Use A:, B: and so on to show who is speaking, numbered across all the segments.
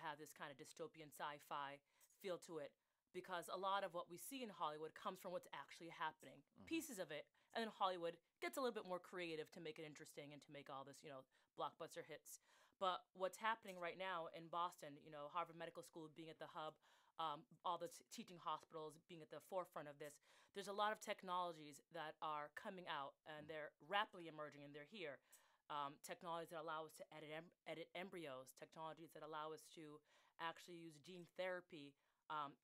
A: have this kind of dystopian sci-fi feel to it, because a lot of what we see in Hollywood comes from what's actually happening. Pieces of it, and then Hollywood gets a little bit more creative to make it interesting and to make all this, blockbuster hits. But what's happening right now in Boston, Harvard Medical School being at the hub, all the teaching hospitals being at the forefront of this, there's a lot of technologies that are coming out, and they're rapidly emerging, and they're here. Technologies that allow us to edit embryos, technologies that allow us to actually use gene therapy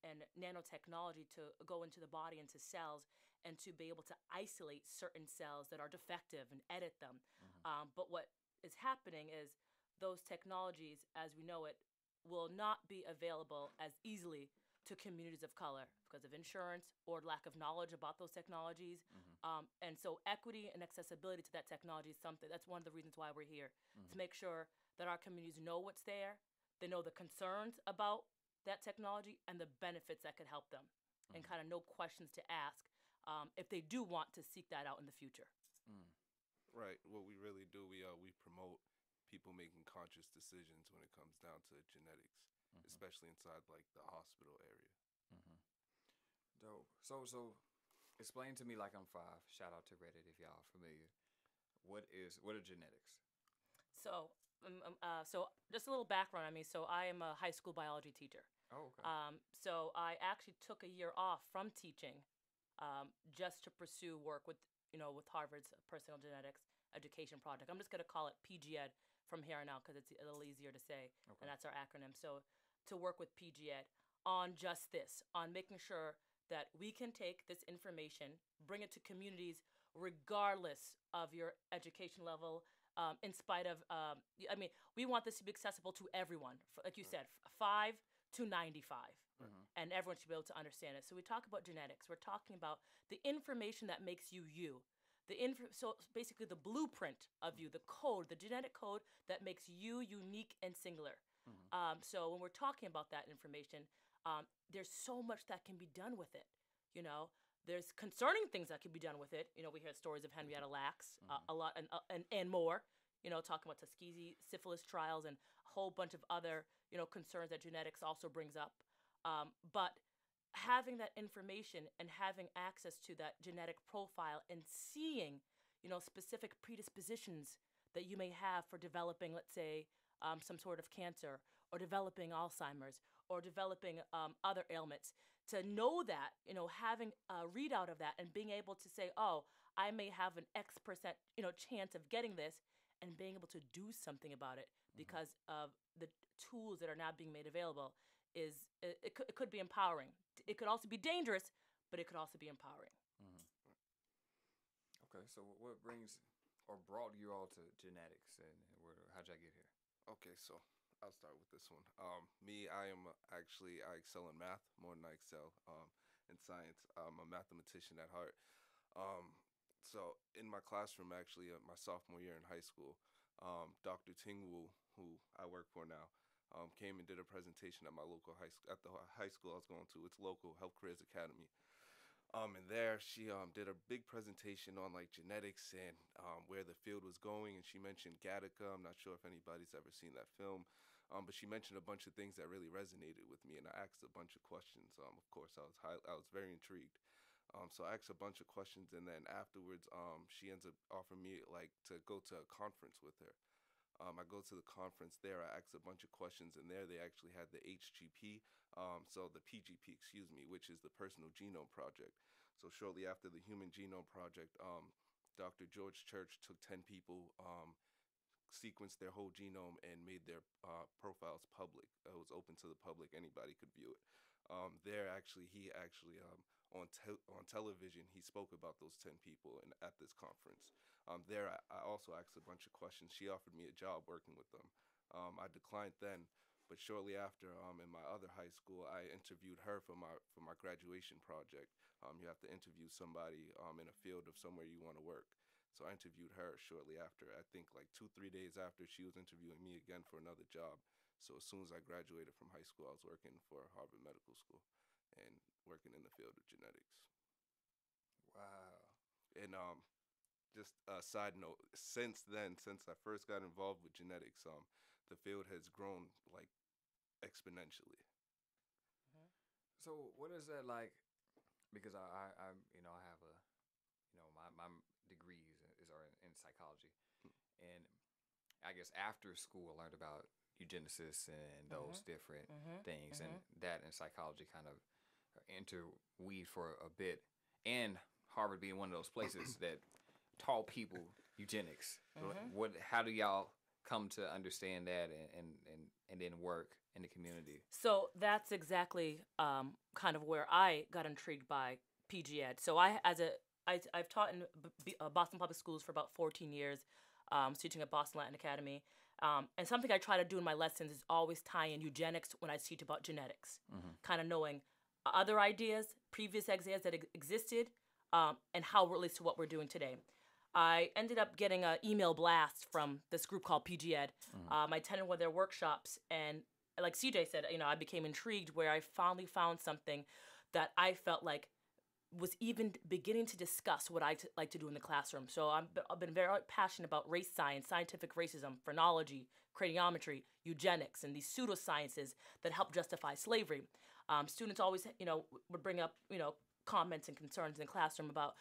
A: and nanotechnology to go into the body, into cells, and to be able to isolate certain cells that are defective and edit them. But what is happening is those technologies, as we know it, will not be available as easily to communities of color because of insurance or lack of knowledge about those technologies. And so equity and accessibility to that technology is something, that's one of the reasons why we're here, to make sure that our communities know what's there, they know the concerns about that technology and the benefits that could help them, and kind of know questions to ask if they do want to seek that out in the future.
B: Right. What we really do, we promote people making conscious decisions when it comes down to genetics, especially inside like the hospital area.
C: Dope. So explain to me like I'm 5. Shout out to Reddit if y'all are familiar. What are genetics?
A: So just a little background on me. So I am a high school biology teacher.
C: Oh, okay.
A: So I actually took a year off from teaching, just to pursue work with Harvard's Personal Genetics Education Project. I'm just going to call it PGED from here on out because it's a little easier to say, and that's our acronym. So to work with PGED on just this, on making sure that we can take this information, bring it to communities regardless of your education level, in spite of, we want this to be accessible to everyone, like you said, 5 to 95, and everyone should be able to understand it. So we talk about genetics. We're talking about the information that makes you you. So basically the blueprint of you, the code, the genetic code that makes you unique and singular. So when we're talking about that information, there's so much that can be done with it. There's concerning things that can be done with it. We hear stories of Henrietta Lacks a lot, and more. Talking about Tuskegee syphilis trials and a whole bunch of other concerns that genetics also brings up. But having that information and having access to that genetic profile and seeing specific predispositions that you may have for developing, let's say, some sort of cancer, or developing Alzheimer's, or developing other ailments, to know that, having a readout of that and being able to say, oh, I may have an X% chance of getting this, and being able to do something about it because of the tools that are now being made available, it could be empowering. It could also be dangerous, but it could also be empowering.
C: Okay, so what brings or brought you all to genetics, and how'd y'all get here?
B: Okay, so I'll start with this one. I excel in math more than I excel in science. I'm a mathematician at heart. So in my classroom, actually, my sophomore year in high school, Dr. Tingwu, who I work for now, came and did a presentation at my local high school, at the high school I was going to. It's local, Health Careers Academy. And there she did a big presentation on like genetics and where the field was going. And she mentioned Gattaca. I'm not sure if anybody's ever seen that film, but she mentioned a bunch of things that really resonated with me. And I asked a bunch of questions. Of course, I was very intrigued. So I asked a bunch of questions, and then afterwards, she ends up offering me like to go to a conference with her. I go to the conference there. I ask a bunch of questions, and there they actually had the HGP, so the PGP, excuse me, which is the Personal Genome Project. So shortly after the Human Genome Project, Dr. George Church took 10 people, sequenced their whole genome, and made their profiles public. It was open to the public; anybody could view it. He actually on television, he spoke about those 10 people and at this conference. I also asked a bunch of questions. She offered me a job working with them. I declined then, but shortly after, in my other high school, I interviewed her for my graduation project. You have to interview somebody in a field of somewhere you want to work. So I interviewed her shortly after. I think like 2-3 days after, she was interviewing me again for another job. So as soon as I graduated from high school, I was working for Harvard Medical School and working in the field of genetics.
C: Wow.
B: And just a side note, since I first got involved with genetics, the field has grown like exponentially.
C: So what is that like? Because I you know I have a my degrees are in psychology, and I guess after school I learned about eugenicists and those different things, and that and psychology kind of interweave for a bit, and Harvard being one of those places that taught people eugenics. What? How do y'all come to understand that and then work in the community?
A: So that's exactly kind of where I got intrigued by PG Ed. So I've taught in Boston Public Schools for about 14 years, teaching at Boston Latin Academy. And something I try to do in my lessons is always tie in eugenics when I teach about genetics, kind of knowing other ideas, previous ideas that existed, and how it relates to what we're doing today. I ended up getting an email blast from this group called PG Ed. I attended one of their workshops, and like CJ said, I became intrigued where I finally found something that I felt like was even beginning to discuss what I like to do in the classroom. So I've been very passionate about race science, scientific racism, phrenology, craniometry, eugenics, and these pseudosciences that help justify slavery. Students always, would bring up, comments and concerns in the classroom about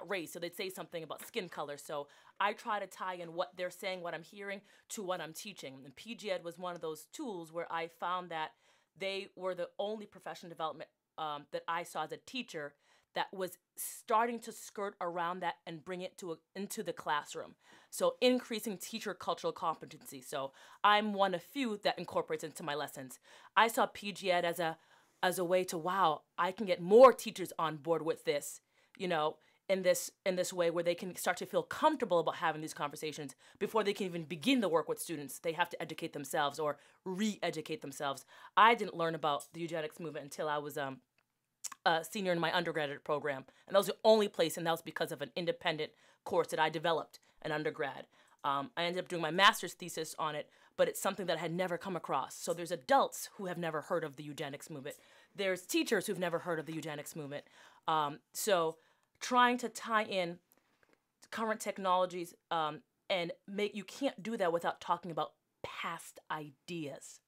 A: race. So they'd say something about skin color. So I try to tie in what they're saying, what I'm hearing, to what I'm teaching. And PG Ed was one of those tools where I found that they were the only professional development that I saw as a teacher that was starting to skirt around that and bring it into the classroom. So increasing teacher cultural competency. So I'm one of few that incorporates into my lessons. I saw PG Ed as a way to, wow, I can get more teachers on board with this, in this way where they can start to feel comfortable about having these conversations before they can even begin the work with students. They have to educate themselves or re-educate themselves. I didn't learn about the eugenics movement until I was a senior in my undergraduate program, and that was the only place, and that was because of an independent course that I developed in undergrad. I ended up doing my master's thesis on it, but it's something that I had never come across. So there's adults who have never heard of the eugenics movement. There's teachers who've never heard of the eugenics movement. So trying to tie in current technologies and you can't do that without talking about past ideas.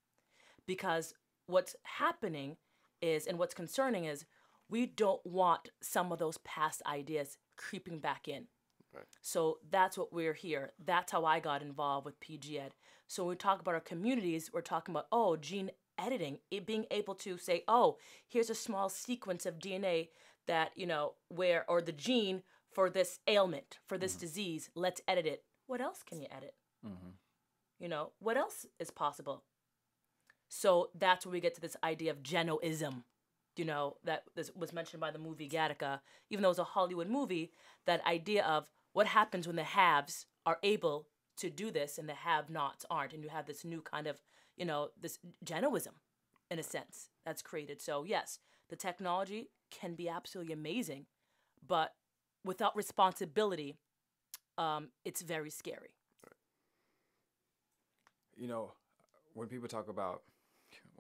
A: Because what's happening is, and what's concerning is, we don't want some of those past ideas creeping back in.
B: Right.
A: So that's what we're here. That's how I got involved with PG Ed. So when we talk about our communities, we're talking about, gene editing, it being able to say, here's a small sequence of DNA that, or the gene for this ailment, for this disease, let's edit it. What else can you edit? What else is possible? So that's where we get to this idea of genoism, that this was mentioned by the movie Gattaca. Even though it was a Hollywood movie, that idea of what happens when the haves are able to do this and the have-nots aren't. And you have this new kind of, this genoism, in a sense, that's created. So yes, the technology can be absolutely amazing, but without responsibility, it's very scary.
C: When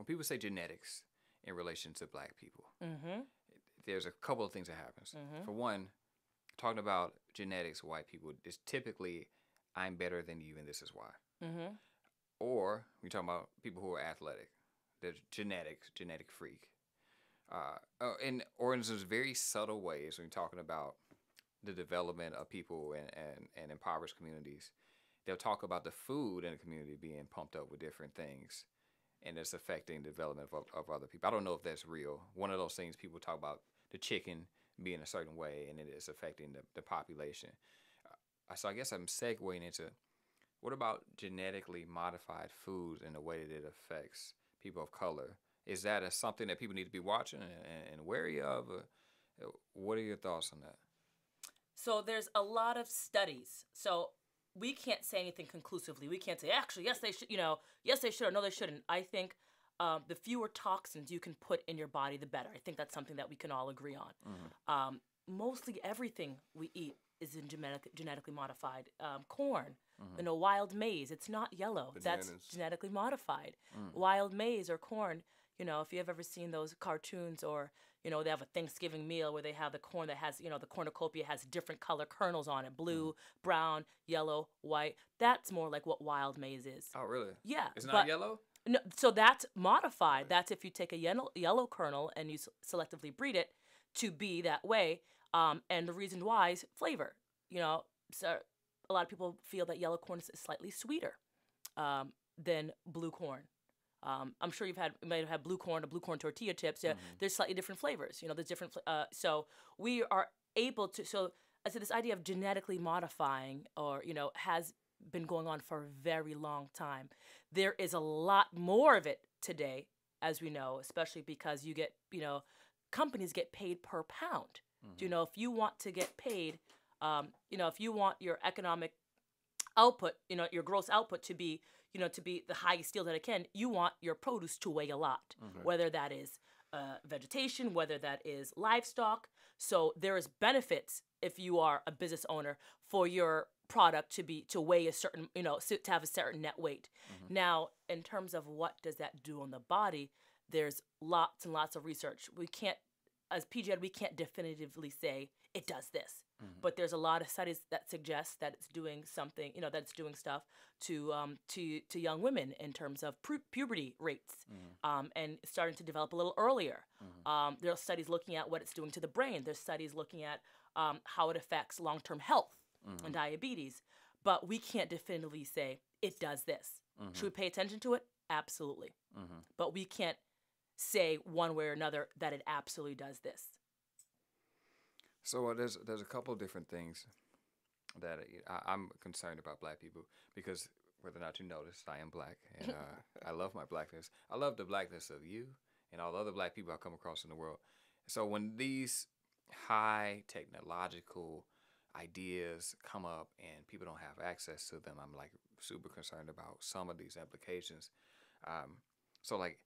C: people say genetics in relation to Black people, there's a couple of things that happens. For one, talking about genetics, white people, is typically, I'm better than you and this is why. Or we're talking about people who are athletic, they're genetic freak. Or in some very subtle ways, when you're talking about the development of people and impoverished communities, they'll talk about the food in the community being pumped up with different things, and it's affecting the development of other people. I don't know if that's real. One of those things people talk about, the chicken being a certain way, and it is affecting the population. So I guess I'm segueing into, what about genetically modified foods and the way that it affects people of color? Is that something that people need to be watching and wary of? What are your thoughts on that?
A: So there's a lot of studies. So we can't say anything conclusively. We can't say, actually, yes, they should, yes, they should, or no, they shouldn't. I think the fewer toxins you can put in your body, the better. I think that's something that we can all agree on. Mostly everything we eat is genetically modified. Corn, wild maize, it's not yellow.
B: Bananas.
A: That's genetically modified. Wild maize or corn, if you've ever seen those cartoons, or, they have a Thanksgiving meal where they have the corn that has, the cornucopia has different color kernels on it, blue, brown, yellow, white. That's more like what wild maize is.
C: Oh, really?
A: Yeah.
C: It's not yellow?
A: No, so that's modified. That's if you take a yellow kernel and you selectively breed it to be that way. And the reason why is flavor. So a lot of people feel that yellow corn is slightly sweeter than blue corn. I'm sure you might have had blue corn or blue corn tortilla chips. Yeah, there's slightly different flavors. There's different. So we are able to. So I said this idea of genetically modifying, or has been going on for a very long time. There is a lot more of it today, as we know, especially because you get, companies get paid per pound. If you want to get paid, if you want your economic output, your gross output to be, to be the highest yield that it can, you want your produce to weigh a lot, whether that is vegetation, whether that is livestock. So there is benefits if you are a business owner for your product to weigh a certain, to have a certain net weight. Now, in terms of what does that do on the body, there's lots and lots of research. We can't, as PGED, we can't definitively say it does this. But there's a lot of studies that suggest that it's doing something, that it's doing stuff to young women in terms of puberty rates, and starting to develop a little earlier. There are studies looking at what it's doing to the brain. There's studies looking at how it affects long-term health and diabetes. But we can't definitively say it does this. Should we pay attention to it? Absolutely. But we can't say one way or another that it absolutely does this.
C: So there's a couple of different things that I'm concerned about Black people, because whether or not you noticed, I am Black, and I love my Blackness. I love the Blackness of you and all the other Black people I come across in the world. So when these high technological ideas come up and people don't have access to them, I'm like super concerned about some of these implications. So like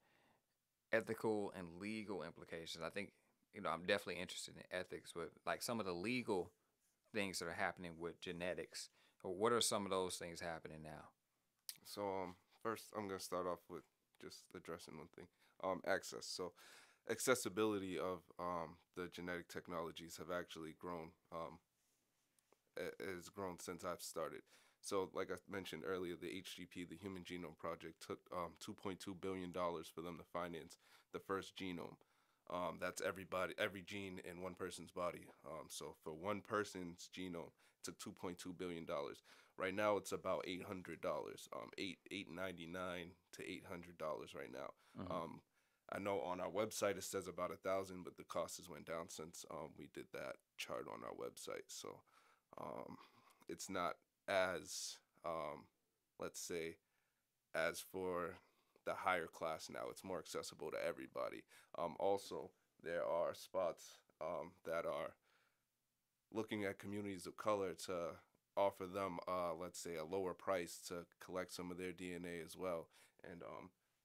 C: ethical and legal implications. I think I'm definitely interested in ethics, but like some of the legal things that are happening with genetics. What are some of those things happening now?
B: So first, I'm gonna start off with just addressing one thing: access. So accessibility of the genetic technologies have actually grown. Has grown since I've started. So, like I mentioned earlier, the HGP, the Human Genome Project, took $2.2 billion for them to finance the first genome. That's every gene in one person's body. So for one person's genome, it took $2.2 billion. Right now, it's about $800. $8.99 to $800 right now. I know on our website it says about 1,000, but the cost has went down since we did that chart on our website. So it's not as let's say as for the higher class now. It's more accessible to everybody. Also, there are spots that are looking at communities of color to offer them, let's say, a lower price to collect some of their DNA as well. And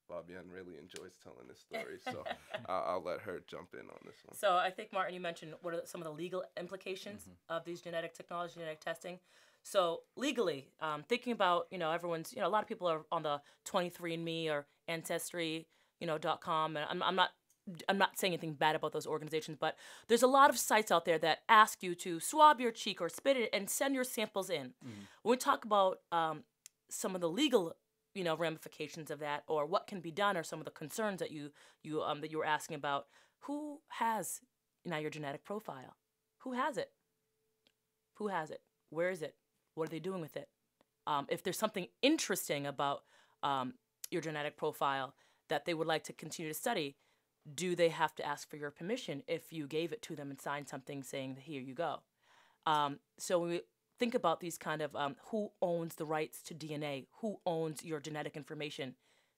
B: Fabienne really enjoys telling this story, so I'll let her jump in on this one.
A: So I think, Martin, you mentioned what are some of the legal implications of these genetic technology, genetic testing. So legally, thinking about, everyone's, a lot of people are on the 23andMe or Ancestry, .com, and I'm not saying anything bad about those organizations, but there's a lot of sites out there that ask you to swab your cheek or spit it and send your samples in. When we talk about some of the legal, ramifications of that, or what can be done, or some of the concerns that you were asking about, who has now your genetic profile? Who has it? Who has it? Where is it? What are they doing with it? If there's something interesting about your genetic profile that they would like to continue to study, do they have to ask for your permission if you gave it to them and signed something saying, here you go? So when we think about these kind of who owns the rights to DNA, who owns your genetic information,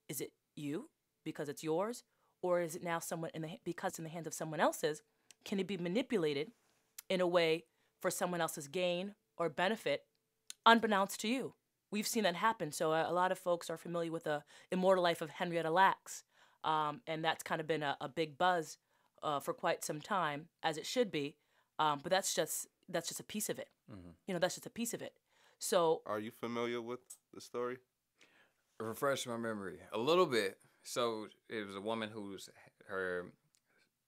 A: is it you because it's yours, or is it now because in the hands of someone else's? Can it be manipulated in a way for someone else's gain or benefit, unbeknownst to you? We've seen that happen. So a lot of folks are familiar with the immortal life of Henrietta Lacks, and that's kind of been a big buzz for quite some time, as it should be. But that's just a piece of it. That's just a piece of it. So,
B: are you familiar with the story?
C: Refresh my memory a little bit. So it was a woman her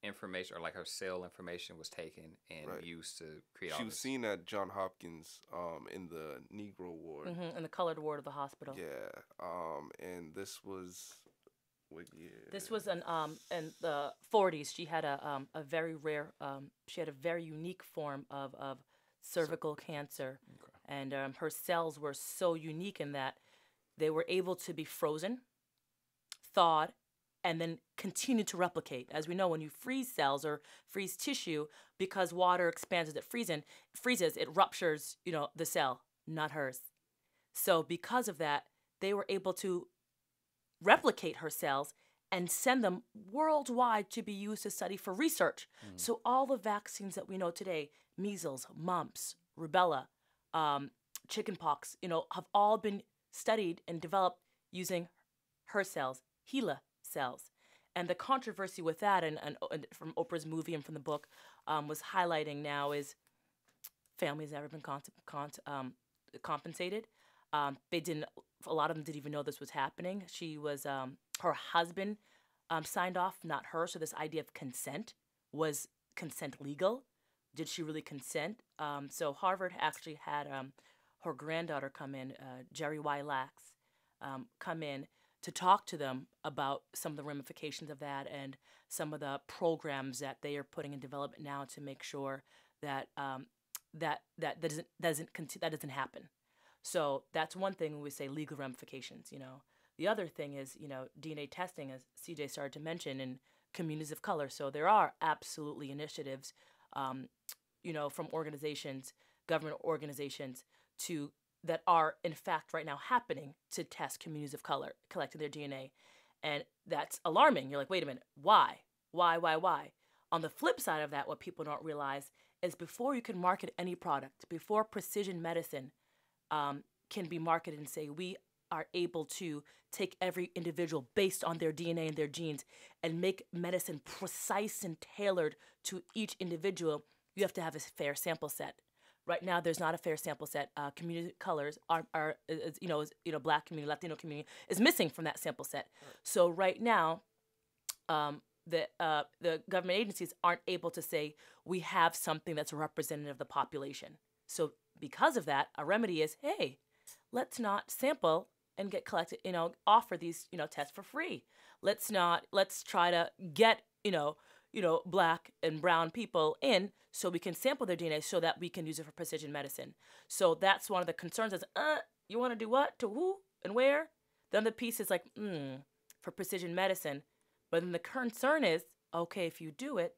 C: information, or like her cell information, was taken and used to create.
B: She was seen at Johns Hopkins in the Negro ward,
A: in the colored ward of the hospital.
B: Yeah, and this was What year?
A: This was in the 40s. She had a very rare she had a very unique form of cervical cancer,
C: Okay.
A: and her cells were so unique in that they were able to be frozen, thawed, and then continue to replicate. As we know, when you freeze cells or freeze tissue, because water expands as it freezes, it ruptures, the cell, not hers. So because of that, they were able to replicate her cells and send them worldwide to be used to study for research. So all the vaccines that we know today, measles, mumps, rubella, chickenpox, have all been studied and developed using her cells, HeLa cells. And the controversy with that, and from Oprah's movie and from the book, was highlighting now is families never been compensated. They didn't. A lot of them didn't even know this was happening. She was her husband signed off, not her. So this idea of consent, was consent legal? Did she really consent? So Harvard actually had her granddaughter come in, Jerry Y. Lax, come in to talk to them about some of the ramifications of that and some of the programs that they are putting in development now to make sure that that doesn't happen. So that's one thing when we say legal ramifications. The other thing is DNA testing, as CJ started to mention, in communities of color. So there are absolutely initiatives, from organizations, government organizations, that are in fact right now happening to test communities of color, collecting their DNA, and that's alarming. You're like, wait a minute, why? Why? On the flip side of that, what people don't realize is before you can market any product, before precision medicine can be marketed and say we are able to take every individual based on their DNA and their genes and make medicine precise and tailored to each individual, you have to have a fair sample set. Right now, there's not a fair sample set. Community colors Black community, Latino community is missing from that sample set. So right now, the government agencies aren't able to say we have something that's representative of the population. So because of that, a remedy is, hey, let's not sample and get collected, offer these, tests for free. Let's try to get, Black and brown people in so we can sample their DNA so that we can use it for precision medicine. So that's one of the concerns is, you want to do what? To who and where? The other piece is like, for precision medicine. But then the concern is, okay, if you do it,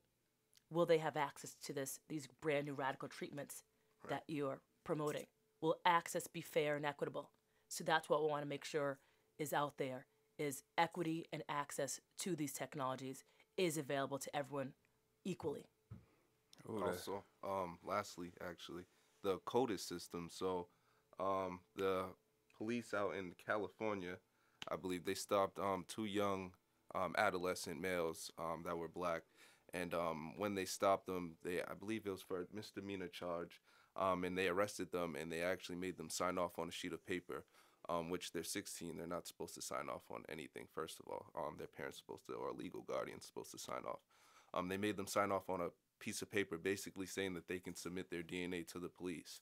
A: will they have access to these brand new radical treatments that you are promoting? Will access be fair and equitable? So that's what we want to make sure is out there, is equity and access to these technologies is available to everyone equally.
B: Also, lastly, actually, the CODIS system. So, the police out in California, I believe they stopped two young adolescent males that were Black, and when they stopped them, I believe it was for a misdemeanor charge, and they arrested them, and they actually made them sign off on a sheet of paper, which they're 16, they're not supposed to sign off on anything. First of all, their parents supposed to, or legal guardians supposed to sign off. They made them sign off on a piece of paper, basically saying that they can submit their DNA to the police.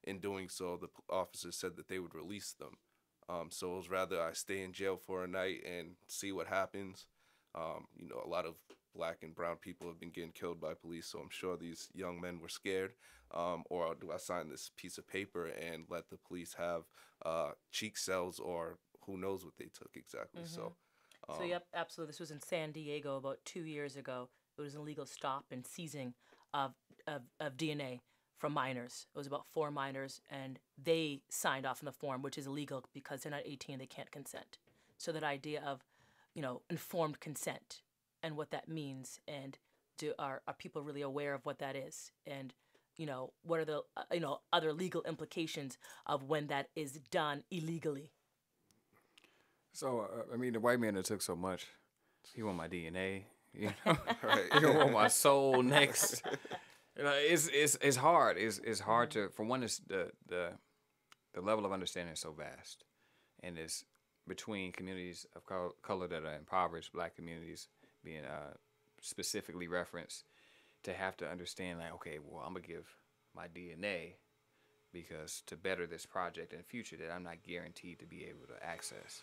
B: In doing so, the officers said that they would release them. So it was rather I stay in jail for a night and see what happens. A lot of Black and brown people have been getting killed by police, so I'm sure these young men were scared. Or do I sign this piece of paper and let the police have cheek cells, or who knows what they took exactly?
A: So yep, absolutely. This was in San Diego about 2 years ago. It was an illegal stop and seizing of DNA from minors. It was about 4 minors, and they signed off on the form, which is illegal because they're not 18, they can't consent. So that idea of, informed consent and what that means, and are people really aware of what that is, and what are the other legal implications of when that is done illegally.
C: So the white man that took so much, he want my DNA,
B: Right.
C: he want my soul next. It's hard. It's hard to, for one, it's the level of understanding is so vast, and it's between communities of color that are impoverished, Black communities being specifically referenced, to have to understand, like, okay, well, I'm gonna give my DNA because to better this project in the future that I'm not guaranteed to be able to access.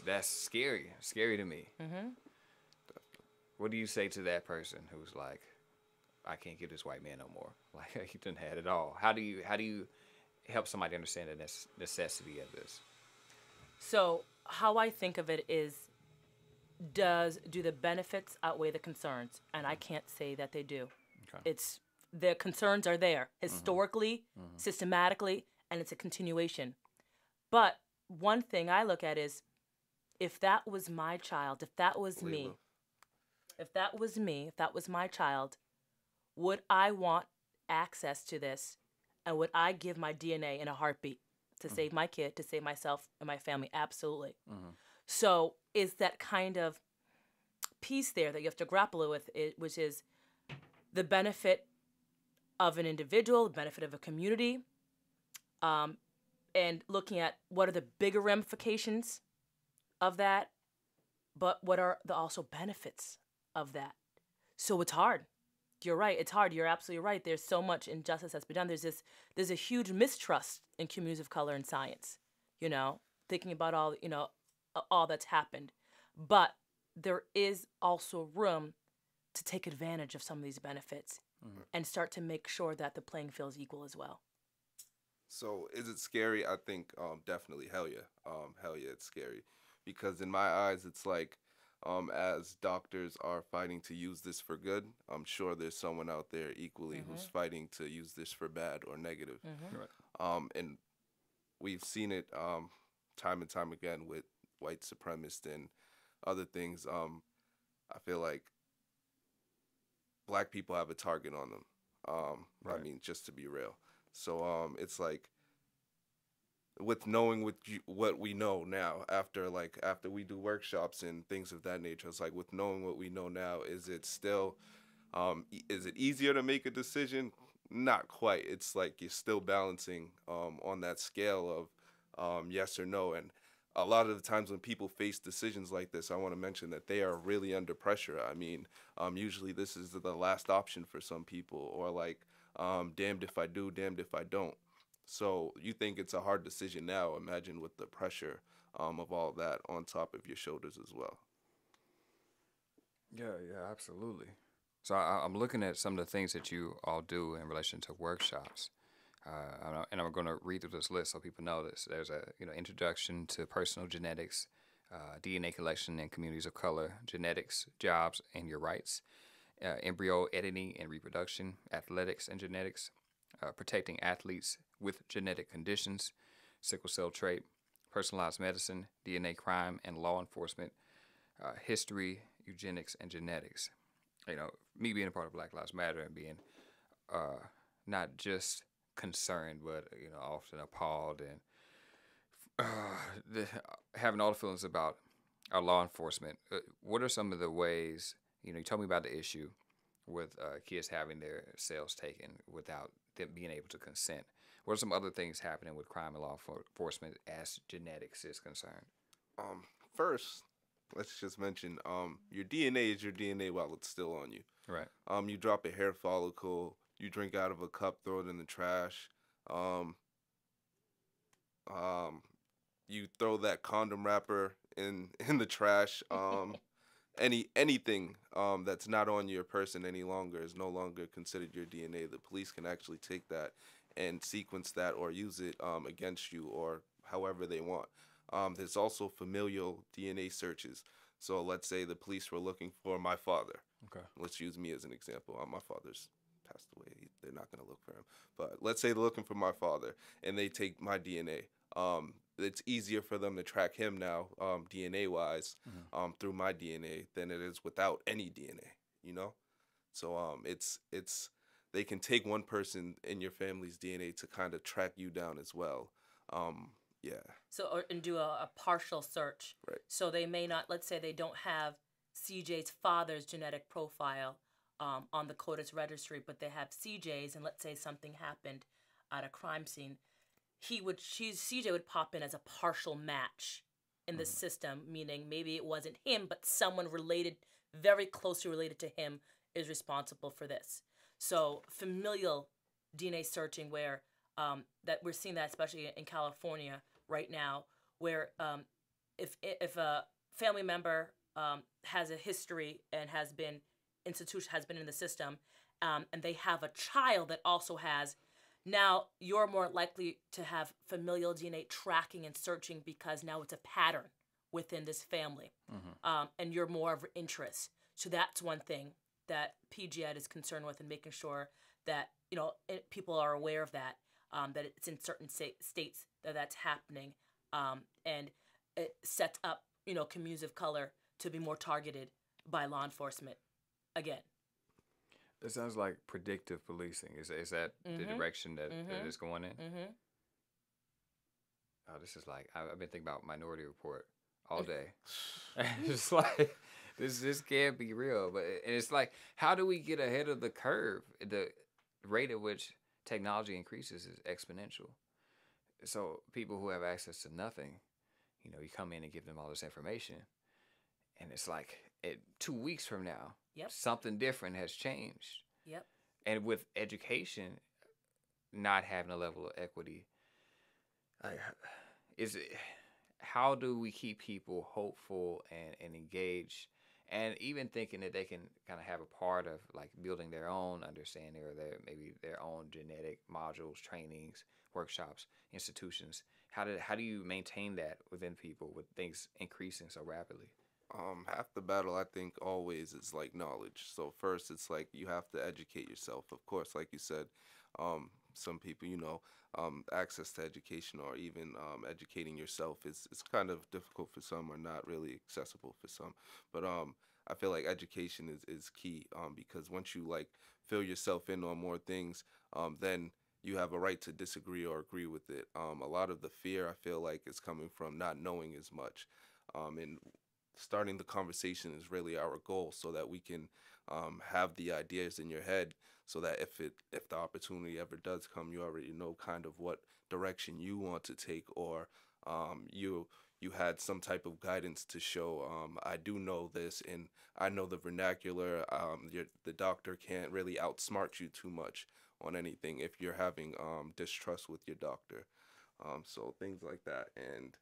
C: That's scary to me.
A: Mm-hmm.
C: What do you say to that person who's like, I can't give this white man no more? Like he done had it all. How do you help somebody understand the necessity of this?
A: So how I think of it is, do the benefits outweigh the concerns? And I can't say that they do.
C: Okay.
A: It's the concerns are there historically, systematically, and it's a continuation. But one thing I look at is, if that was my child, if that was me, if that was me, if that was my child, would I want access to this? And would I give my DNA in a heartbeat to save my kid, to save myself and my family? Absolutely. So is that kind of piece there that you have to grapple with, which is the benefit of an individual, the benefit of a community, and looking at what are the bigger ramifications of that, but what are the also benefits of that. So it's hard. You're right. It's hard. You're absolutely right. There's so much injustice that's been done. There's a huge mistrust in communities of color in science, thinking about all that's happened. But there is also room to take advantage of some of these benefits and start to make sure that the playing field is equal as well.
B: So is it scary? I think definitely, hell yeah. Hell yeah, it's scary. Because in my eyes, it's like, as doctors are fighting to use this for good, I'm sure there's someone out there equally who's fighting to use this for bad or negative.
C: Right.
B: And we've seen it time and time again with white supremacists and other things. I feel like black people have a target on them.
C: Right.
B: I mean, just to be real. So it's like, with knowing what we know now, after we do workshops and things of that nature, it's like, with knowing what we know now, is it still is it easier to make a decision? Not quite. It's like you're still balancing on that scale of yes or no. And a lot of the times when people face decisions like this, I want to mention that they are really under pressure. I mean, usually this is the last option for some people, or like, damned if I do, damned if I don't. So you think it's a hard decision now. Imagine with the pressure of all that on top of your shoulders as well.
C: Yeah, absolutely. So I'm looking at some of the things that you all do in relation to workshops, and I'm going to read through this list so people know this. There's a introduction to personal genetics, DNA collection in communities of color, genetics, jobs, and your rights, embryo editing and reproduction, athletics and genetics, protecting athletes with genetic conditions, sickle cell trait, personalized medicine, DNA crime and law enforcement, history, eugenics, and genetics. Me being a part of Black Lives Matter and being not just concerned, but often appalled and having all the feelings about our law enforcement. What are some of the ways? You told me about the issue with kids having their cells taken without them being able to consent. What are some other things happening with crime and law enforcement as genetics is concerned?
B: First, let's just mention your DNA is your DNA while it's still on you.
C: Right.
B: You drop a hair follicle, you drink out of a cup, throw it in the trash. You throw that condom wrapper in the trash. Anything that's not on your person any longer is no longer considered your DNA. The police can actually take that and sequence that or use it against you or however they want. There's also familial DNA searches. So let's say the police were looking for my father.
C: Okay.
B: Let's use me as an example. My father's passed away. They're not going to look for him. But let's say they're looking for my father and they take my DNA. It's easier for them to track him now, DNA-wise, through my DNA than it is without any DNA, So it's they can take one person in your family's DNA to kind of track you down as well. Yeah.
A: So, and do a partial search.
B: Right.
A: So they may not, let's say they don't have CJ's father's genetic profile on the CODIS registry, but they have CJ's, and let's say something happened at a crime scene. CJ would pop in as a partial match in the system, meaning maybe it wasn't him, but someone related, very closely related to him, is responsible for this. So familial DNA searching, where that we're seeing that especially in California right now, where if a family member has a history and has been in the system, and they have a child that also has, now you're more likely to have familial DNA tracking and searching because now it's a pattern within this family, and you're more of interest. So that's one thing that PGED is concerned with, and making sure that people are aware of that, that it's in certain states that's happening, and it sets up communities of color to be more targeted by law enforcement again.
C: It sounds like predictive policing. Is that the direction that it's going in? Oh, this is like I've been thinking about Minority Report all day. It's like this can't be real. But it's like, how do we get ahead of the curve? The rate at which technology increases is exponential. So people who have access to nothing, you come in and give them all this information, and it's like 2 weeks from now, something different has changed.
A: Yep.
C: And with education not having a level of equity, how do we keep people hopeful and engaged, and even thinking that they can kind of have a part of like building their own understanding, or maybe their own genetic modules, trainings, workshops, institutions? How do you maintain that within people with things increasing so rapidly?
B: Half the battle, I think, always is like knowledge. So first, it's like you have to educate yourself. Of course, like you said, some people, access to education, or even educating yourself is kind of difficult for some, or not really accessible for some. But I feel like education is key, because once you like fill yourself in on more things, then you have a right to disagree or agree with it. A lot of the fear, I feel like, is coming from not knowing as much, and starting the conversation is really our goal, so that we can have the ideas in your head, so that if the opportunity ever does come, you already know kind of what direction you want to take, or you had some type of guidance to show, I do know this, and I know the vernacular. The doctor can't really outsmart you too much on anything if you're having distrust with your doctor. So things like that. And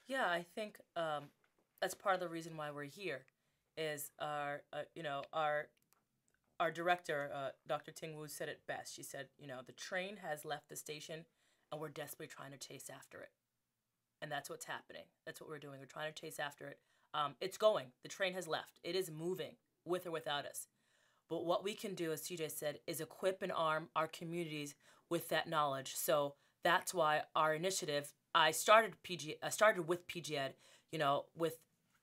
A: yeah, I think that's part of the reason why we're here, is our director, Dr. Ting Wu, said it best. She said, the train has left the station, and we're desperately trying to chase after it. And that's what's happening. That's what we're doing. We're trying to chase after it. It's going. The train has left. It is moving, with or without us. But what we can do, as CJ said, is equip and arm our communities with that knowledge. So that's why our initiative, I started with PGED, with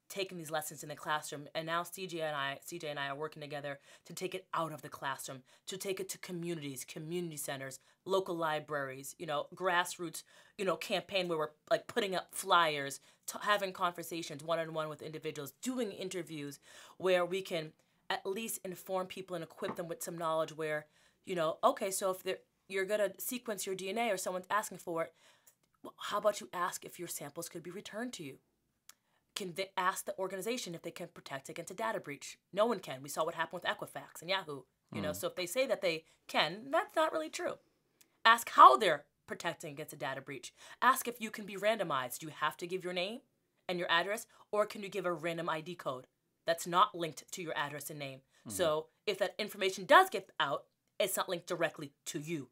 A: taking these lessons in the classroom, and now CJ and I are working together to take it out of the classroom, to take it to communities, community centers, local libraries, grassroots, campaign where we're like putting up flyers, having conversations one-on-one with individuals, doing interviews where we can at least inform people and equip them with some knowledge where, okay, so if you're going to sequence your DNA or someone's asking for it, well, how about you ask if your samples could be returned to you? Can they ask the organization if they can protect against a data breach? No one can. We saw what happened with Equifax and Yahoo. So if they say that they can, that's not really true. Ask how they're protecting against a data breach. Ask if you can be randomized. Do you have to give your name and your address, or can you give a random ID code that's not linked to your address and name? So if that information does get out, it's not linked directly to you,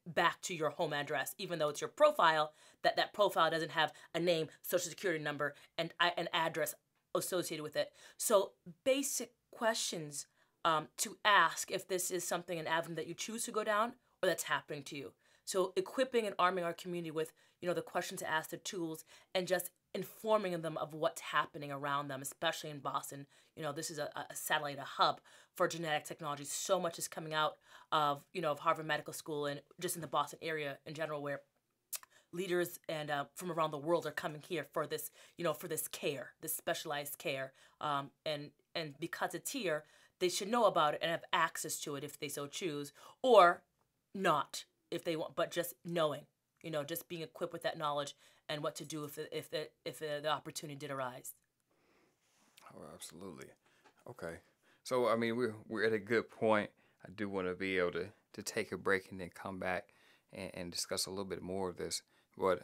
A: back to your home address, even though it's your profile, that profile doesn't have a name, social security number, and an address associated with it. So basic questions to ask if this is something, an avenue that you choose to go down, or that's happening to you. So equipping and arming our community with, the questions to ask, the tools, and just informing them of what's happening around them, especially in Boston. This is a satellite, a hub for genetic technology. So much is coming out of, of Harvard Medical School, and just in the Boston area in general, where leaders and from around the world are coming here for this, for this care, this specialized care. And because it's here, they should know about it and have access to it if they so choose, or not if they want, but just knowing, just being equipped with that knowledge and what to do if the opportunity did arise.
C: Oh, absolutely. Okay. So, I mean, we're at a good point. I do want to be able to take a break and then come back and discuss a little bit more of this. But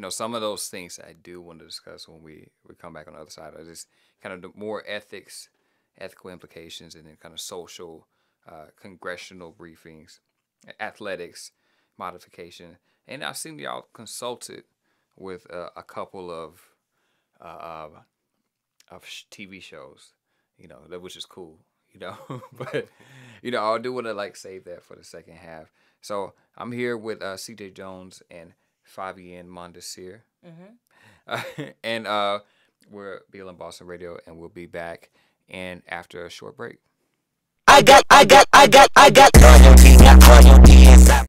C: some of those things I do want to discuss when we come back on the other side are just kind of the more ethical implications, and then kind of social, congressional briefings, athletics, modification. And I've seen y'all consulted with a couple uh, TV shows, which is cool, but I do want to like save that for the second half. So I'm here with CJ Jones and Fabienne Mondesir. And we're at Blm Boston Radio, and we'll be back and after a short break. I got loyalty inside.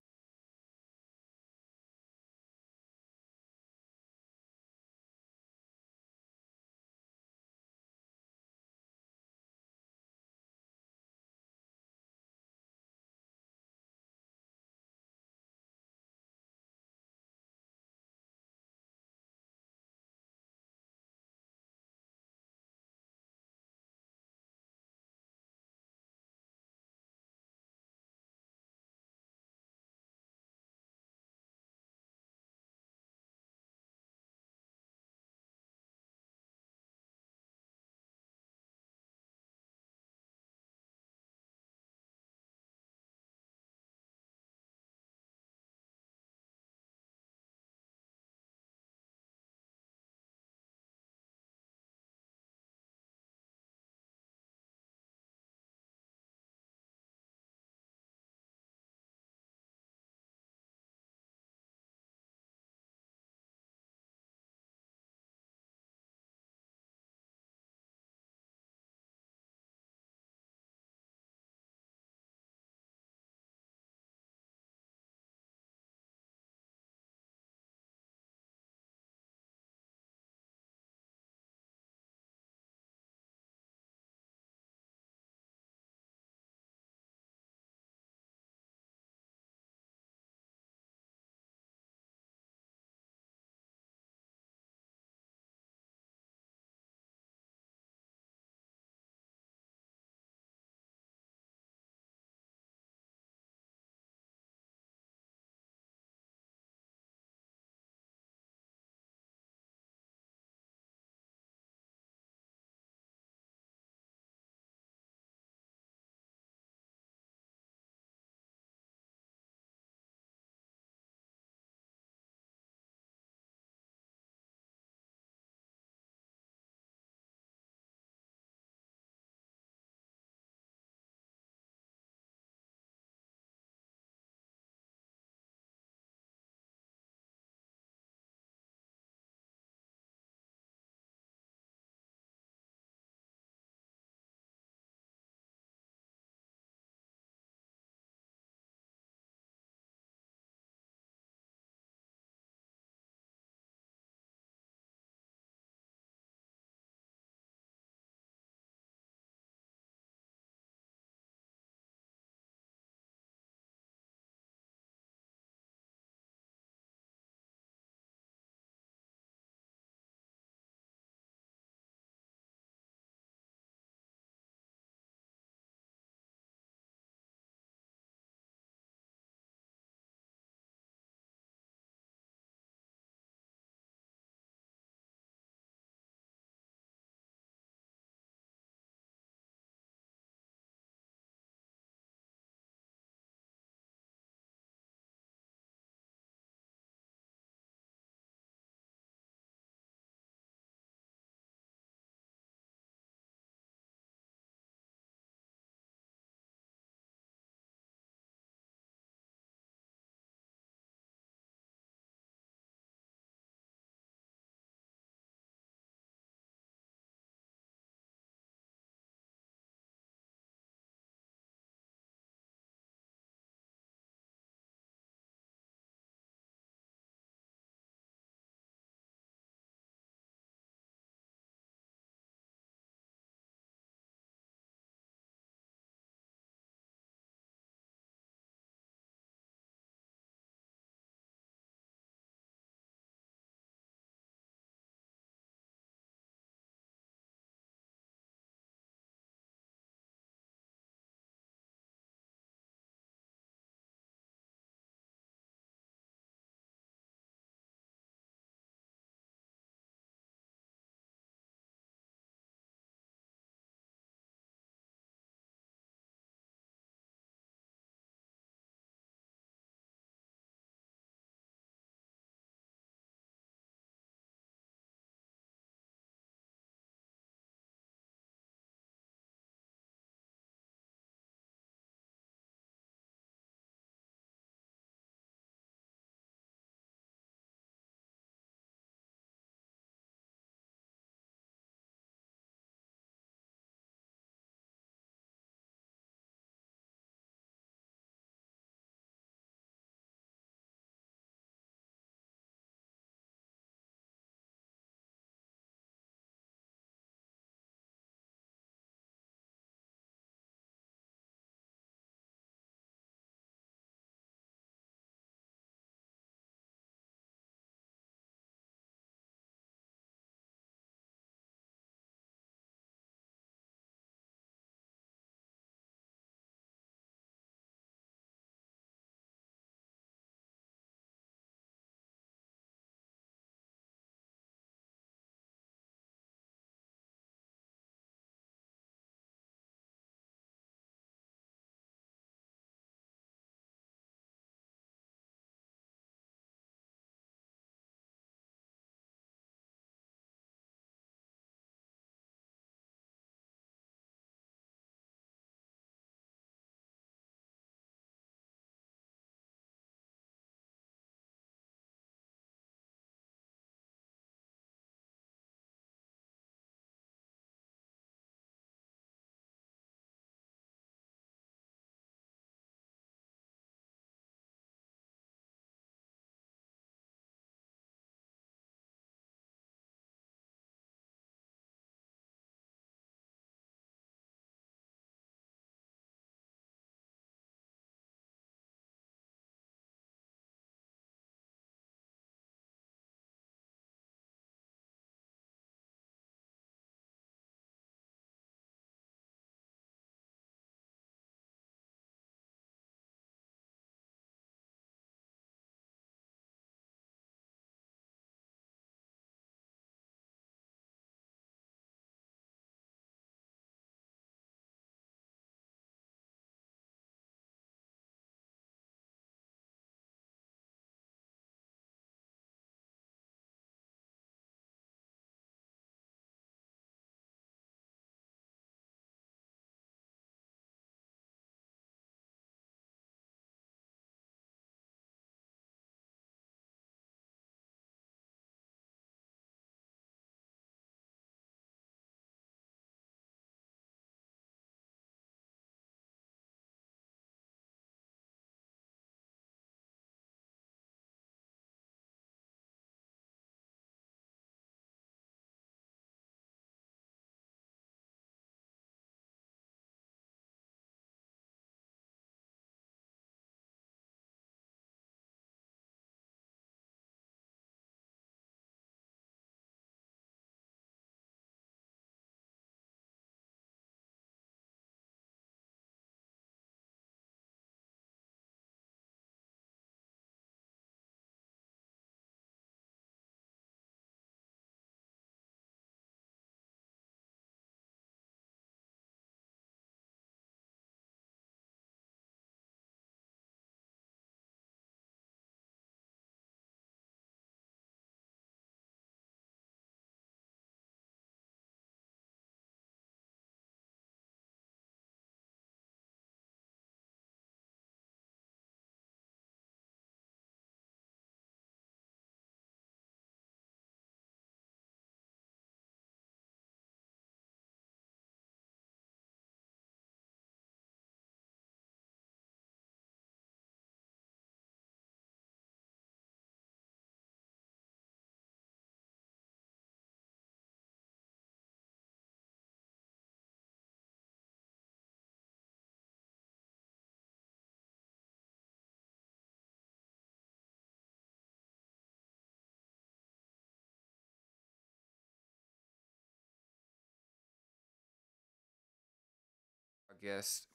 C: guests,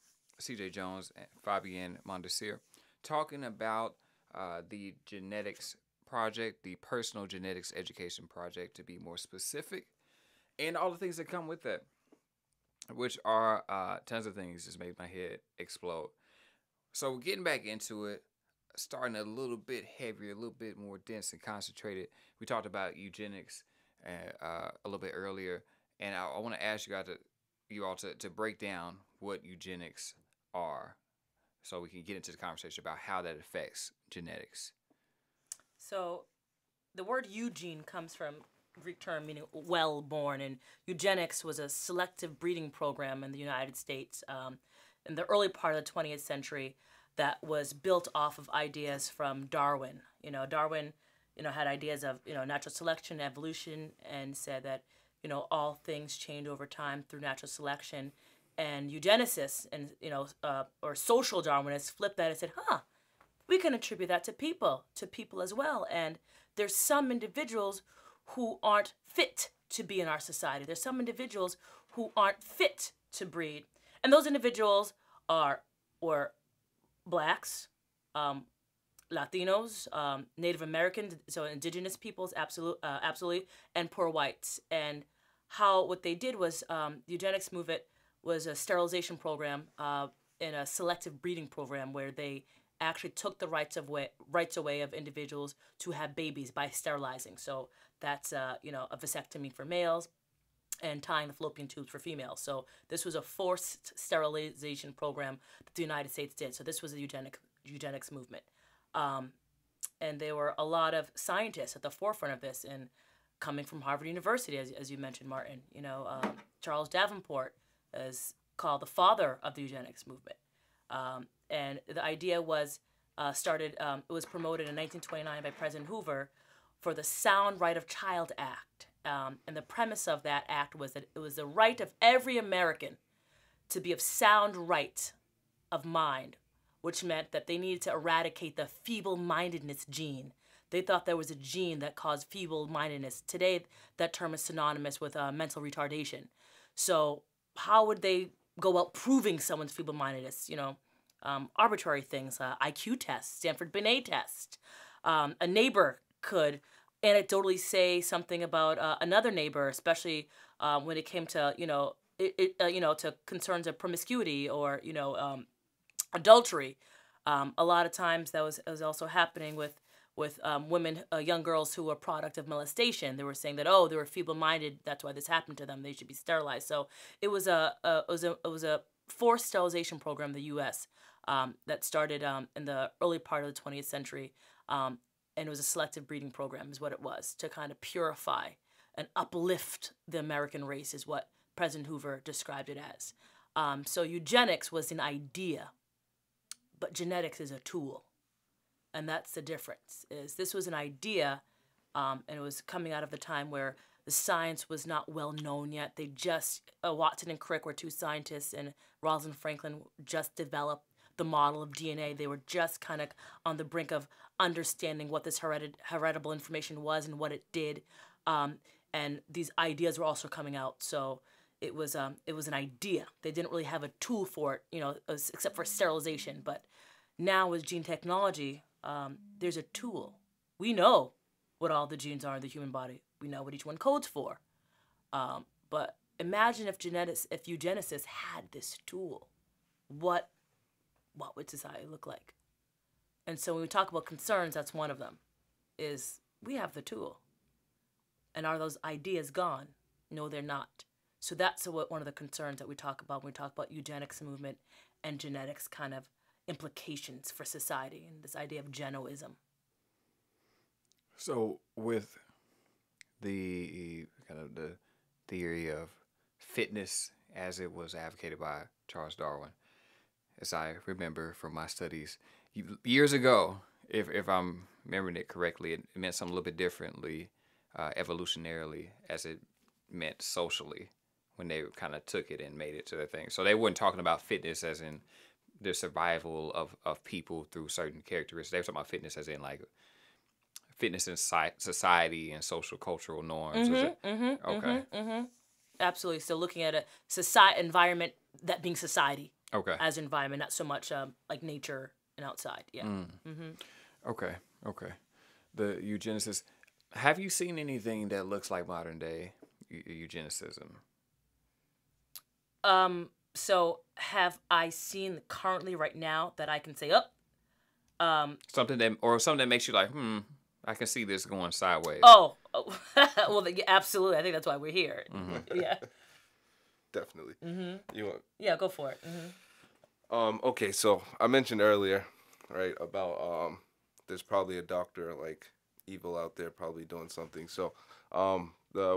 C: CJ Jones and Fabienne Mondesir, talking about the genetics project, the personal genetics education project, to be more specific, and all the things that come with that, which are tons of things. Just made my head explode. So getting back into it, starting a little bit heavier, a little bit more dense and concentrated. We talked about eugenics a little bit earlier, and I want to ask you all to break down what eugenics are, so we can get into the conversation about how that affects genetics.
A: So, the word Eugene comes from Greek term meaning well born, and eugenics was a selective breeding program in the United States in the early part of the 20th century that was built off of ideas from Darwin. Darwin, had ideas of natural selection, evolution, and said that all things change over time through natural selection. And eugenicists and or social Darwinists flipped that and said, we can attribute that to people as well. And there's some individuals who aren't fit to be in our society. There's some individuals who aren't fit to breed. And those individuals were blacks, Latinos, Native Americans, so indigenous peoples, absolutely, and poor whites. And what they did was the eugenics movement was a sterilization program and a selective breeding program where they actually took the rights away of individuals to have babies by sterilizing. So that's a vasectomy for males and tying the fallopian tubes for females. So this was a forced sterilization program that the United States did. So this was the eugenics movement. And there were a lot of scientists at the forefront of this, and coming from Harvard University, as you mentioned, Martin. Charles Davenport is called the father of the eugenics movement. And the idea was it was promoted in 1929 by President Hoover for the Sound Right of Child Act. And the premise of that act was that it was the right of every American to be of sound right of mind, which meant that they needed to eradicate the feeble-mindedness gene. They thought there was a gene that caused feeble-mindedness. Today, that term is synonymous with mental retardation. So how would they go out proving someone's feeble-mindedness? Arbitrary things, IQ test, Stanford Binet test. A neighbor could anecdotally say something about another neighbor, especially when it came to to concerns of promiscuity or adultery. A lot of times that was also happening with women, young girls who were product of molestation. They were saying that they were feeble-minded. That's why this happened to them. They should be sterilized. So it was a forced sterilization program in the U.S. That started in the early part of the 20th century, and it was a selective breeding program, is what it was, to kind of purify and uplift the American race, is what President Hoover described it as. So eugenics was an idea, but genetics is a tool. And that's the difference. This was an idea, and it was coming out of the time where the science was not well known yet. They just, Watson and Crick were two scientists, and Rosalind Franklin just developed the model of DNA. They were just kind of on the brink of understanding what this heritable information was and what it did. And these ideas were also coming out. So it was an idea. They didn't really have a tool for it, except for sterilization. But now with gene technology, there's a tool. We know what all the genes are in the human body. We know what each one codes for. But imagine if eugenicists had this tool. What would society look like? And so when we talk about concerns, that's one of them, is we have the tool. And are those ideas gone? No, they're not. So that's one of the concerns that we talk about when we talk about eugenics movement and genetics kind of implications for society and this idea of genoism.
C: So with the kind of the theory of fitness as it was advocated by Charles Darwin, as I remember from my studies years ago, if I'm remembering it correctly, it meant something a little bit differently evolutionarily as it meant socially when they kind of took it and made it to their thing. So they weren't talking about fitness as in the survival of people through certain characteristics. They were talking about fitness as in like fitness in society and social cultural norms. Okay.
A: Absolutely. So looking at a society environment that being society
C: Okay.
A: as environment, not so much like nature and outside. Yeah.
C: Okay. Okay. The eugenicists. Have you seen anything that looks like modern day eugenicism?
A: So have I seen currently right now that I can say,
C: Something that makes you like, I can see this going sideways.
A: oh, well, yeah, absolutely. I think that's why we're here. Yeah.
B: Definitely. You want?
A: Yeah, go for it.
B: Okay, so I mentioned earlier, right, about there's probably a doctor like evil out there probably doing something. So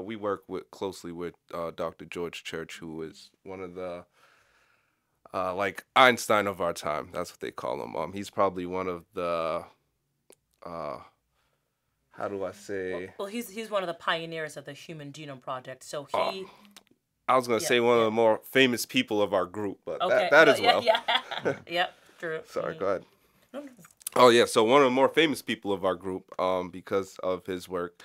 B: we work closely with Dr. George Church, who is one of the like Einstein of our time. That's what they call him. He's probably one of the how do I say?
A: Well, he's one of the pioneers of the Human Genome Project. So
B: Oh,
A: he.
B: I was gonna say one of the more famous people of our group, but
A: Okay.
B: that
A: No,
B: as well.
A: Yeah. Yep. True.
B: Sorry, go ahead.
A: No.
B: Oh yeah, so one of the more famous people of our group, because of his work,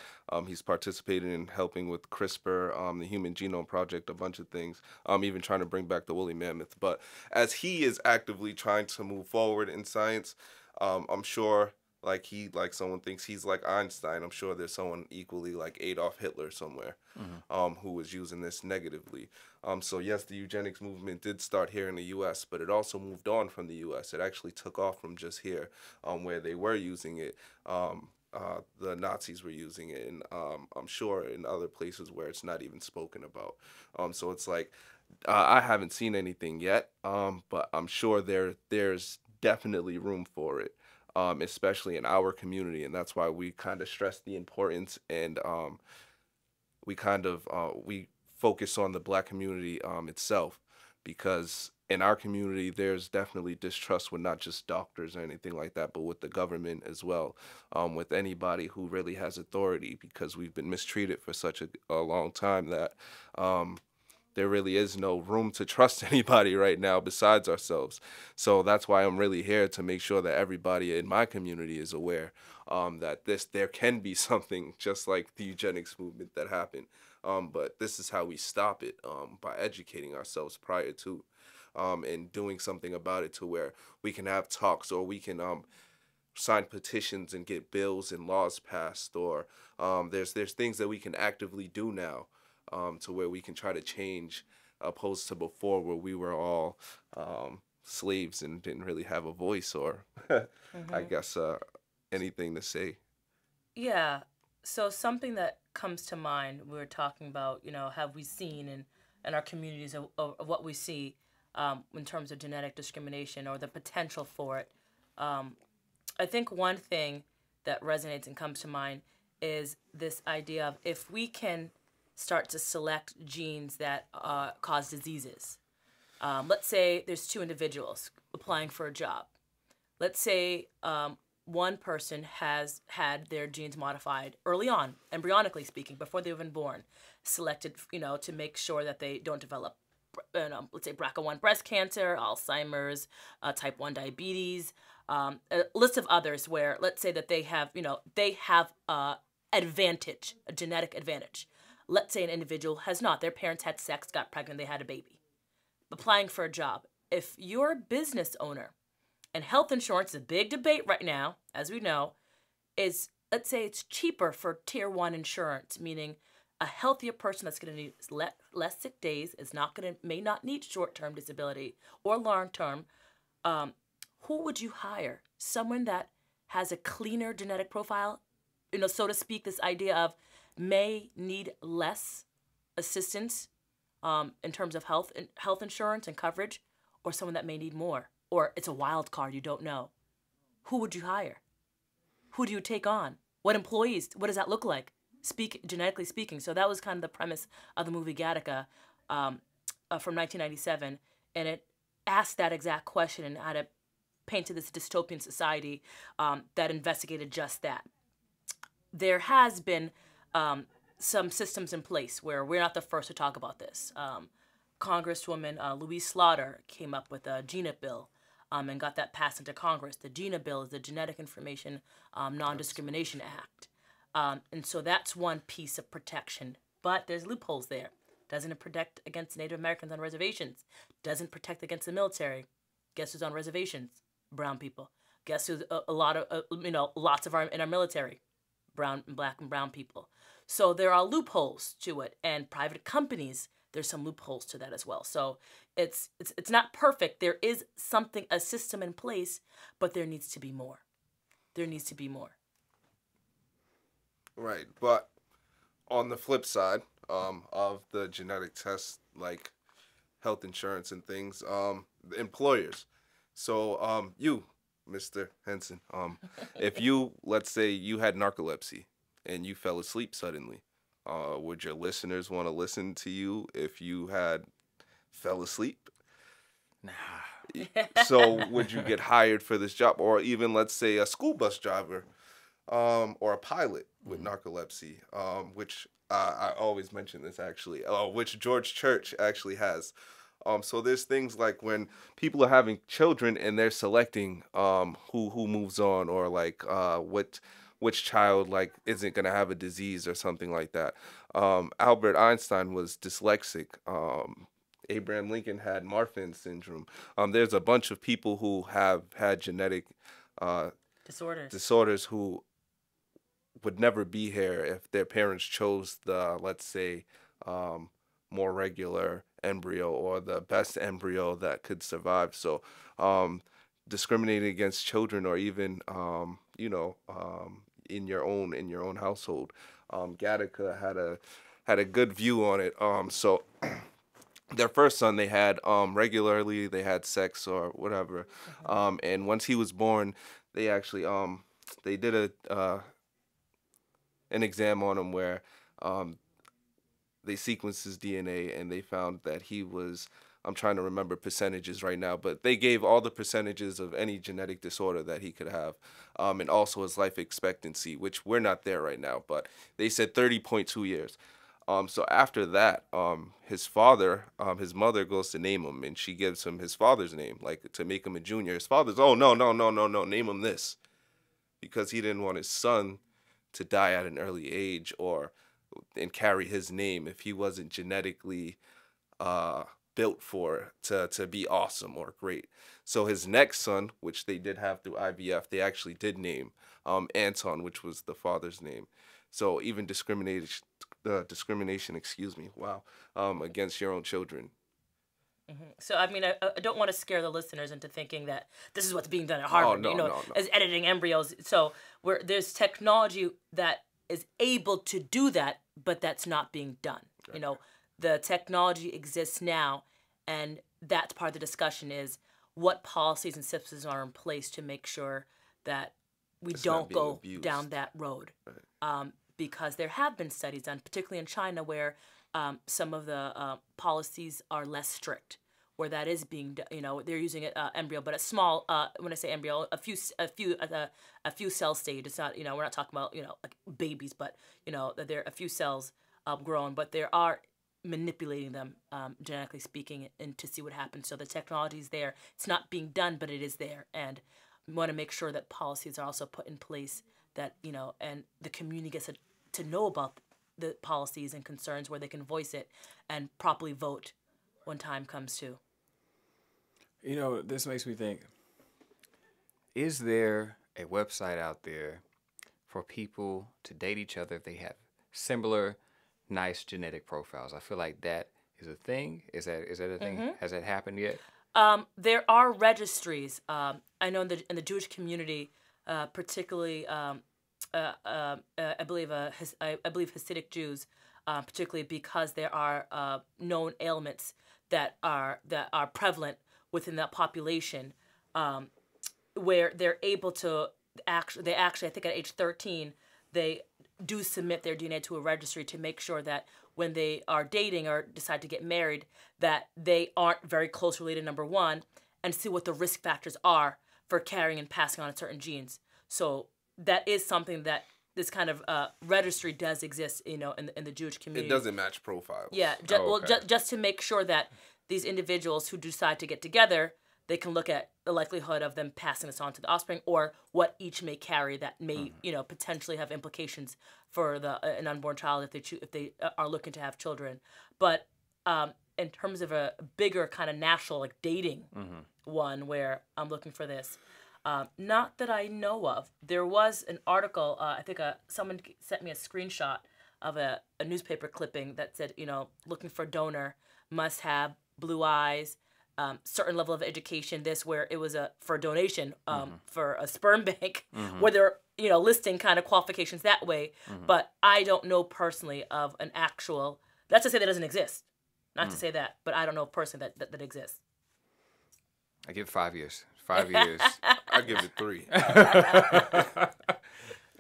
B: he's participated in helping with CRISPR, the Human Genome Project, a bunch of things, even trying to bring back the woolly mammoth. But as he is actively trying to move forward in science, I'm sure like someone thinks he's like Einstein. I'm sure there's someone equally like Adolf Hitler somewhere, who was using this negatively. So yes, the eugenics movement did start here in the U.S., but it also moved on from the U.S. It actually took off from just here, where they were using it. The Nazis were using it, and I'm sure in other places where it's not even spoken about. So it's like I haven't seen anything yet, but I'm sure there's definitely room for it. Especially in our community, and that's why we kind of stress the importance, and we focus on the Black community itself, because in our community there's definitely distrust with not just doctors or anything like that, but with the government as well, with anybody who really has authority, because we've been mistreated for such a long time that there really is no room to trust anybody right now besides ourselves. So that's why I'm really here to make sure that everybody in my community is aware that there can be something just like the eugenics movement that happened. But this is how we stop it, by educating ourselves prior to, and doing something about it, to where we can have talks, or we can sign petitions and get bills and laws passed, or there's things that we can actively do now, to where we can try to change, opposed to before, where we were all slaves and didn't really have a voice, or I guess anything to say.
A: Yeah. So something that comes to mind, we were talking about, have we seen in our communities of what we see in terms of genetic discrimination or the potential for it. I think one thing that resonates and comes to mind is this idea of, if we can start to select genes that cause diseases. Let's say there's two individuals applying for a job. Let's say one person has had their genes modified early on, embryonically speaking, before they've been born, selected, to make sure that they don't develop, let's say BRCA1 breast cancer, Alzheimer's, type 1 diabetes, a list of others where, let's say that they have advantage, a genetic advantage. Let's say an individual has not. Their parents had sex, got pregnant, they had a baby. Applying for a job. If you're a business owner, and health insurance is a big debate right now, as we know, is, let's say it's cheaper for tier 1 insurance, meaning a healthier person that's going to need less sick days, may not need short-term disability or long-term. Who would you hire? Someone that has a cleaner genetic profile, so to speak, this idea of may need less assistance in terms of health insurance and coverage, or someone that may need more, or it's a wild card, you don't know. Who would you hire? Who do you take on? What employees? What does that look like? Genetically speaking. So that was kind of the premise of the movie Gattaca from 1997, and it asked that exact question and how to painted this dystopian society that investigated just that. There has been some systems in place where we're not the first to talk about this. Congresswoman Louise Slaughter came up with a GINA bill and got that passed into Congress. The GINA bill is the Genetic Information Non-Discrimination Act. And so that's one piece of protection. But there's loopholes there. Doesn't it protect against Native Americans on reservations? Doesn't protect against the military. Guess who's on reservations? Brown people. Guess who's a lot of lots of our in our military, black and brown people. So there are loopholes to it, and private companies, there's some loopholes to that as well. So it's not perfect. There is a system in place, but there needs to be more. There needs to be more.
B: Right, but on the flip side of the genetic tests, like health insurance and things, the employers. So you, Mr. Henson, if you, let's say you had narcolepsy and you fell asleep suddenly, would your listeners want to listen to you if you had fell asleep?
C: Nah.
B: So would you get hired for this job? Or even, let's say, a school bus driver or a pilot with narcolepsy, which I always mention this actually, which George Church actually has. So there's things like when people are having children and they're selecting who moves on, or like which child like isn't gonna have a disease or something like that. Albert Einstein was dyslexic. Abraham Lincoln had Marfan syndrome. There's a bunch of people who have had genetic disorders who would never be here if their parents chose the, let's say, more regular embryo or the best embryo that could survive. So discriminating against children, or even in your own household. Gattaca had a good view on it. So their first son, they had regularly, they had sex or whatever, and once he was born, they actually they did an exam on him where they sequenced his DNA and they found that he was, I'm trying to remember percentages right now, but they gave all the percentages of any genetic disorder that he could have, and also his life expectancy, which we're not there right now, but they said 30.2 years. So after that, his father, his mother goes to name him, and she gives him his father's name, like to make him a junior. His father's, oh, no, name him this, because he didn't want his son to die at an early age and carry his name if he wasn't genetically built for to be awesome or great. So his next son, which they did have through IVF, they actually did name Anton, which was the father's name. So even discrimination, against your own children.
A: Mm-hmm. So, I mean, I don't want to scare the listeners into thinking that this is what's being done at Harvard,
B: no.
A: as editing embryos. So there's technology that is able to do that, but that's not being done. Okay. The technology exists now, and that's part of the discussion is what policies and systems are in place to make sure that we don't go down that road. Right. Because there have been studies done, particularly in China, where some of the policies are less strict, where that is being, they're using an embryo, but a small, when I say embryo, a few cell stage. It's not, we're not talking about, like babies, but, that there are a few cells grown, but there are manipulating them, genetically speaking, and to see what happens. So the technology is there. It's not being done, but it is there. And we want to make sure that policies are also put in place that, and the community gets to know about the policies and concerns where they can voice it and properly vote when time comes to.
C: This makes me think, is there a website out there for people to date each other if they have similar nice genetic profiles? I feel like that is a thing. Is that a thing? Mm-hmm. Has that happened yet?
A: There are registries. I know in the Jewish community, particularly, I believe Hasidic Jews, particularly because there are known ailments that are prevalent within that population, where they're able to actually, I think at age 13, they do submit their DNA to a registry to make sure that when they are dating or decide to get married, that they aren't very close related, number one, and see what the risk factors are for carrying and passing on certain genes. So that is something that this kind of registry does exist, in the Jewish community.
B: It doesn't match profiles.
A: Yeah, just to make sure that these individuals who decide to get together, they can look at the likelihood of them passing this on to the offspring, or what each may carry that may, potentially have implications for an unborn child if they are looking to have children. But in terms of a bigger kind of national like dating one where I'm looking for this. Not that I know of. There was an article. I think someone sent me a screenshot of a newspaper clipping that said, looking for donor must have blue eyes, certain level of education. This where it was for a donation for a sperm bank, where they're listing kind of qualifications that way. But I don't know personally of an actual. That's to say that doesn't exist. Not to say that, but I don't know personally that exists.
C: I give 5 years. 5 years.
B: I give it 3.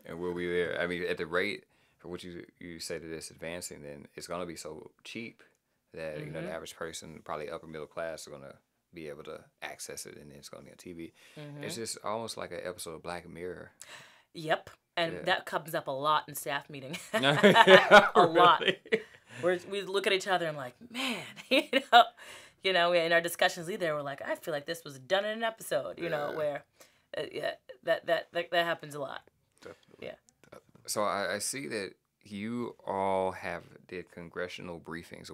C: And we'll be there. I mean, at the rate for what you say that it's advancing, then it's going to be so cheap that the average person, probably upper middle class, are going to be able to access it, and then it's going to be on TV. It's just almost like an episode of Black Mirror.
A: Yep, and that comes up a lot in staff meeting. A lot. We look at each other and like, man, in our discussions there, we're like, I feel like this was done in an episode, where, that happens a lot.
B: Definitely.
A: Yeah.
B: Definitely.
C: So I see that you all did congressional briefings.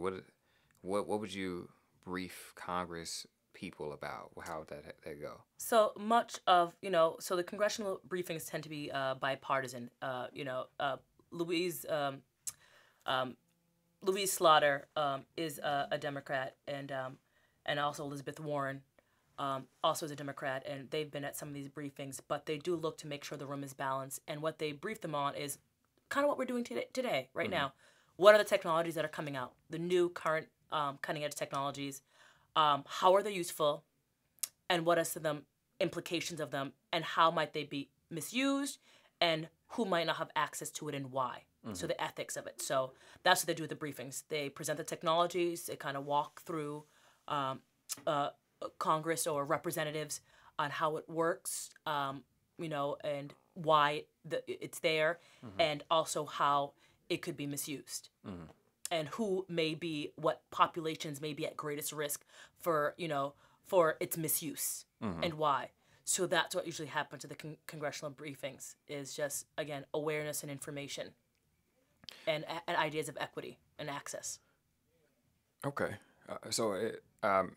C: What would you brief Congress people about? How would that go?
A: So much of, so the congressional briefings tend to be bipartisan. Louise Slaughter is a Democrat, and also Elizabeth Warren also is a Democrat, and they've been at some of these briefings, but they do look to make sure the room is balanced, and what they brief them on is kind of what we're doing today, right now. What are the technologies that are coming out? The new, current, cutting-edge technologies. How are they useful, and what are some of the implications of them, and how might they be misused, and who might not have access to it, and why? So the ethics of it. So that's what they do with the briefings. They present the technologies. They kind of walk through Congress or representatives on how it works, and why it's there, and also how it could be misused, and what populations may be at greatest risk for its misuse, and why. So that's what usually happens to the congressional briefings is just, again, awareness and information. And ideas of equity and access.
C: Okay. I'm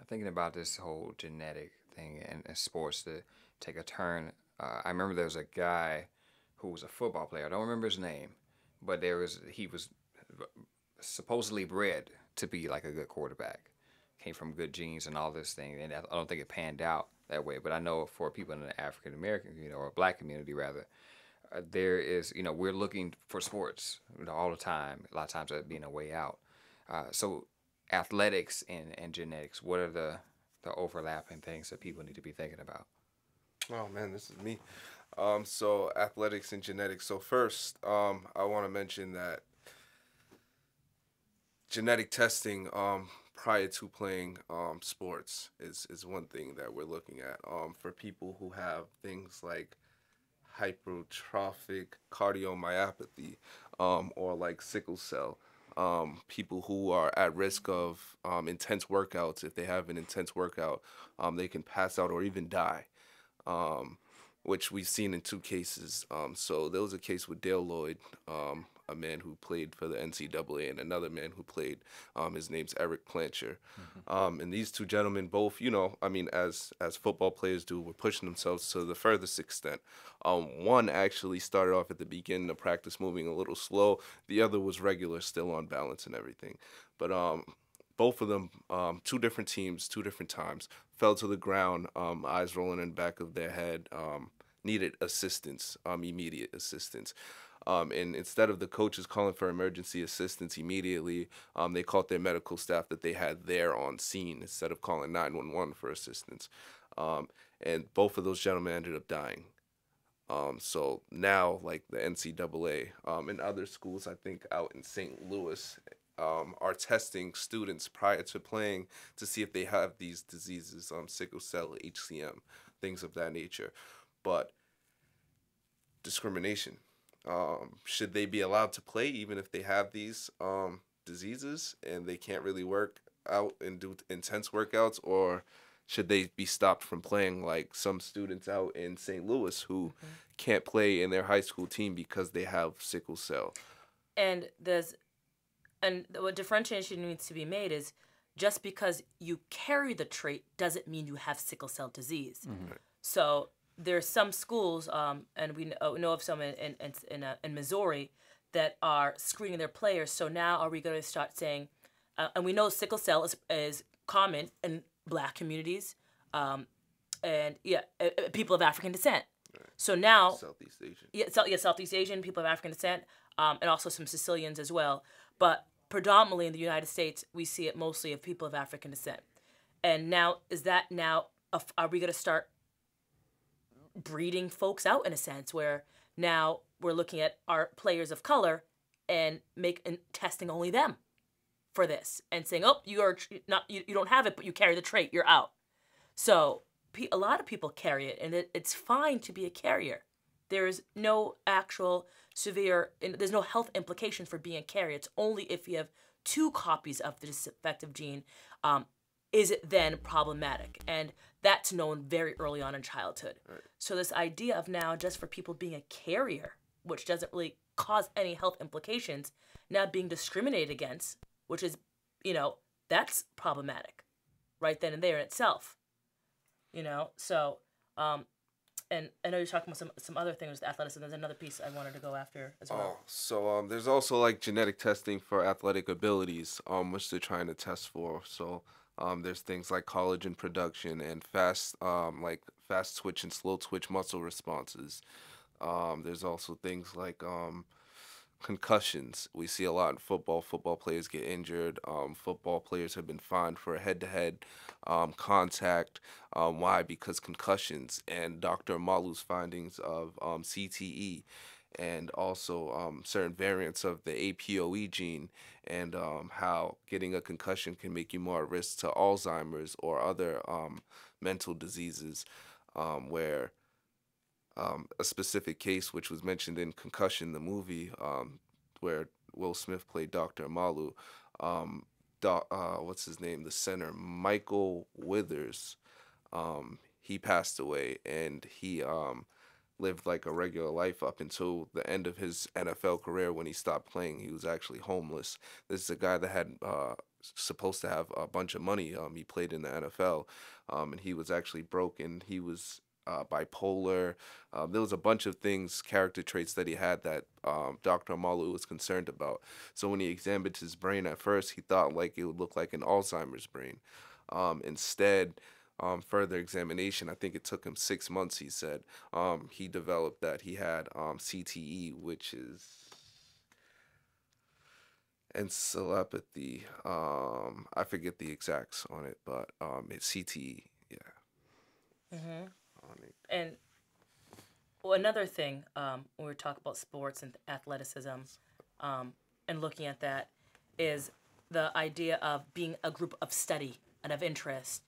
C: thinking about this whole genetic thing and sports to take a turn. I remember there was a guy who was a football player. I don't remember his name, but he was supposedly bred to be like a good quarterback. Came from good genes and all this thing, and I don't think it panned out that way. But I know for people in the African American community, or Black community rather, there is, we're looking for sports all the time. A lot of times that being a way out. So athletics and genetics, what are the overlapping things that people need to be thinking about?
B: Oh man, this is me. So athletics and genetics. So first, I want to mention that genetic testing prior to playing sports is one thing that we're looking at. For people who have things like hypertrophic cardiomyopathy, or like sickle cell, people who are at risk of intense workouts. If they have an intense workout, they can pass out or even die, which we've seen in 2 cases. So there was a case with Dale Lloyd, a man who played for the NCAA, and another man who played, his name's Eric Plancher. And these 2 gentlemen both, as football players do, were pushing themselves to the furthest extent. One actually started off at the beginning of practice moving a little slow. The other was regular, still on balance and everything. But both of them, 2 different teams, 2 different times, fell to the ground, eyes rolling in the back of their head, needed assistance, immediate assistance. And instead of the coaches calling for emergency assistance immediately, they called their medical staff that they had there on scene instead of calling 911 for assistance. And both of those gentlemen ended up dying. So now, like the NCAA and other schools, I think out in St. Louis, are testing students prior to playing to see if they have these diseases, sickle cell, HCM, things of that nature. But discrimination. Should they be allowed to play even if they have these diseases and they can't really work out and do intense workouts, or should they be stopped from playing like some students out in St. Louis who can't play in their high school team because they have sickle cell?
A: And and what differentiation needs to be made is just because you carry the trait doesn't mean you have sickle cell disease. So there's some schools, and we know of some in Missouri that are screening their players. So now are we going to start saying, and we know sickle cell is common in Black communities, and people of African descent. So now
B: Southeast Asian.
A: Southeast Asian, people of African descent, and also some Sicilians as well. But predominantly in the United States, we see it mostly of people of African descent. And now, are we going to start breeding folks out in a sense where now we're looking at our players of color and testing only them for this and saying, oh, you don't have it, but you carry the trait, you're out. So a lot of people carry it, and it's fine to be a carrier. There's no actual there's no health implications for being a carrier. It's only if you have 2 copies of the defective gene, is it then problematic? And that's known very early on in childhood. Right. So this idea of now just for people being a carrier, which doesn't really cause any health implications, now being discriminated against, which is, that's problematic right then and there in itself. So, and I know you're talking about some other things with athleticism. There's another piece I wanted to go after as well.
B: So there's also like genetic testing for athletic abilities, which they're trying to test for. So there's things like collagen production and fast twitch and slow twitch muscle responses. There's also things like concussions. We see a lot in football. Football players get injured. Football players have been fined for head-to-head contact. Why? Because concussions. And Dr. Malu's findings of CTE and also certain variants of the APOE gene and how getting a concussion can make you more at risk to Alzheimer's or other mental diseases where a specific case which was mentioned in Concussion, the movie, where Will Smith played Dr. Malu. What's his name? The center, Michael Withers. He passed away, and he lived like a regular life up until the end of his NFL career. When he stopped playing, he was actually homeless. This is a guy that had supposed to have a bunch of money. He played in the NFL, and he was actually broke, and he was bipolar. There was a bunch of things, character traits that he had that Dr. Malu was concerned about. So when he examined his brain at first, he thought like it would look like an Alzheimer's brain. Instead, further examination, I think it took him 6 months, he said, he developed that he had CTE, which is encephalopathy. I forget the exacts on it, but it's CTE, yeah.
A: Mm-hmm. And another thing, when we talk about sports and athleticism, and looking at that, is the idea of being a group of study and of interest.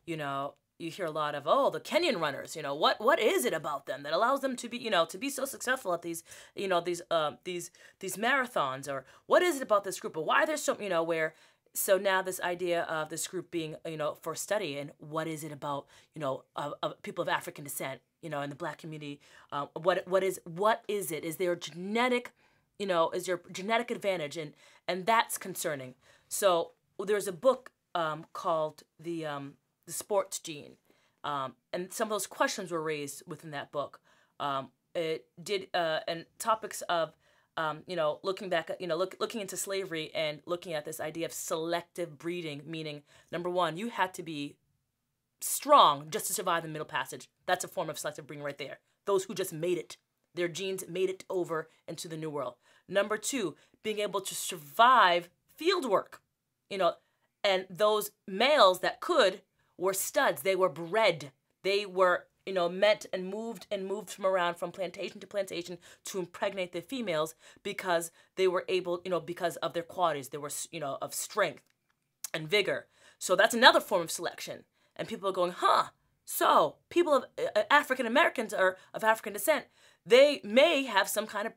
A: You hear a lot of, the Kenyan runners. What is it about them that allows them to be, to be so successful at these marathons, or what is it about this group, or why there's so, where. So now this idea of this group being, for study, and what is it about, of people of African descent, in the Black community? What is it? Is there genetic, is there genetic advantage? And that's concerning. So there's a book called the Sports Gene, and some of those questions were raised within that book. It did, and topics of looking back at, looking into slavery and looking at this idea of selective breeding, meaning, number one, you had to be strong just to survive the Middle Passage. That's a form of selective breeding right there. Those who just made it, their genes made it over into the New World. Number two, being able to survive field work, and those males that could were studs. They were bred. They were met and moved from plantation to plantation to impregnate the females because they were able, because of their qualities. They were, of strength and vigor. So that's another form of selection. And people are going, so people of African Americans or of African descent, they may have some kind of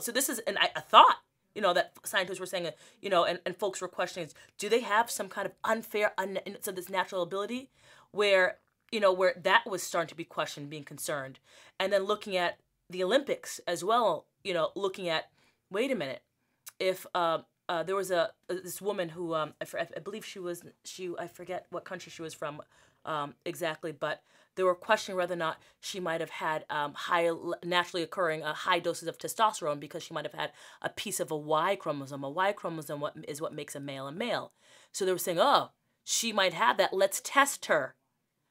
A: so this is a thought, that scientists were saying, and folks were questioning, do they have some kind of unfair, so this natural ability where that was starting to be questioned, being concerned. And then looking at the Olympics as well, looking at, wait a minute, if there was this woman who I believe I forget what country she was from exactly, but they were questioning whether or not she might have had naturally occurring high doses of testosterone because she might have had a piece of a Y chromosome. A Y chromosome is what makes a male a male. So they were saying, oh, she might have that. Let's test her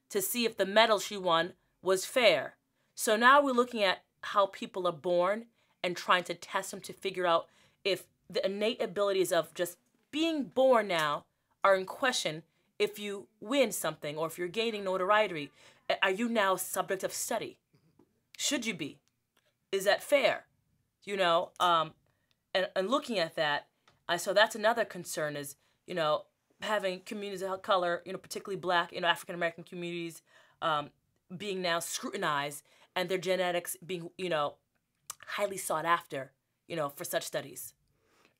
A: to see if the medal she won was fair. So now we're looking at how people are born and trying to test them to figure out if the innate abilities of just being born now are in question. If you win something or if you're gaining notoriety, are you now subject of study? Should you be? Is that fair? You know, and looking at that, so that's another concern is, you know, having communities of color, you know, particularly Black, you know, African American communities being now scrutinized and their genetics being, you know, highly sought after, you know, for such studies.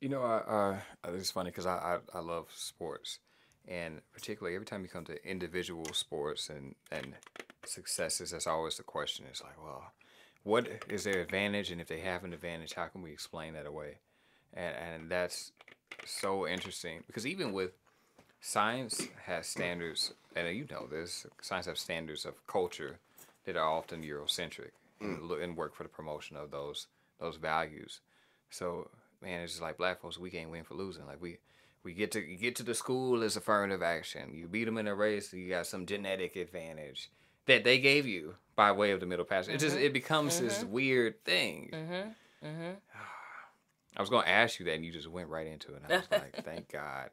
C: You know, it's funny because I love sports. And particularly every time you come to individual sports and successes, that's always the question. It's like, well, what is their advantage? And if they have an advantage, how can we explain that away? And that's so interesting because even with science has standards, and you know this, science has standards of culture that are often Eurocentric and work for the promotion of those values. So, man, it's just like Black folks, we can't win for losing. Like we get to the school as affirmative action. You beat them in a race, you got some genetic advantage that they gave you by way of the Middle Passage. It becomes this weird thing. I was going to ask you that, and you just went right into it. And I was like, thank God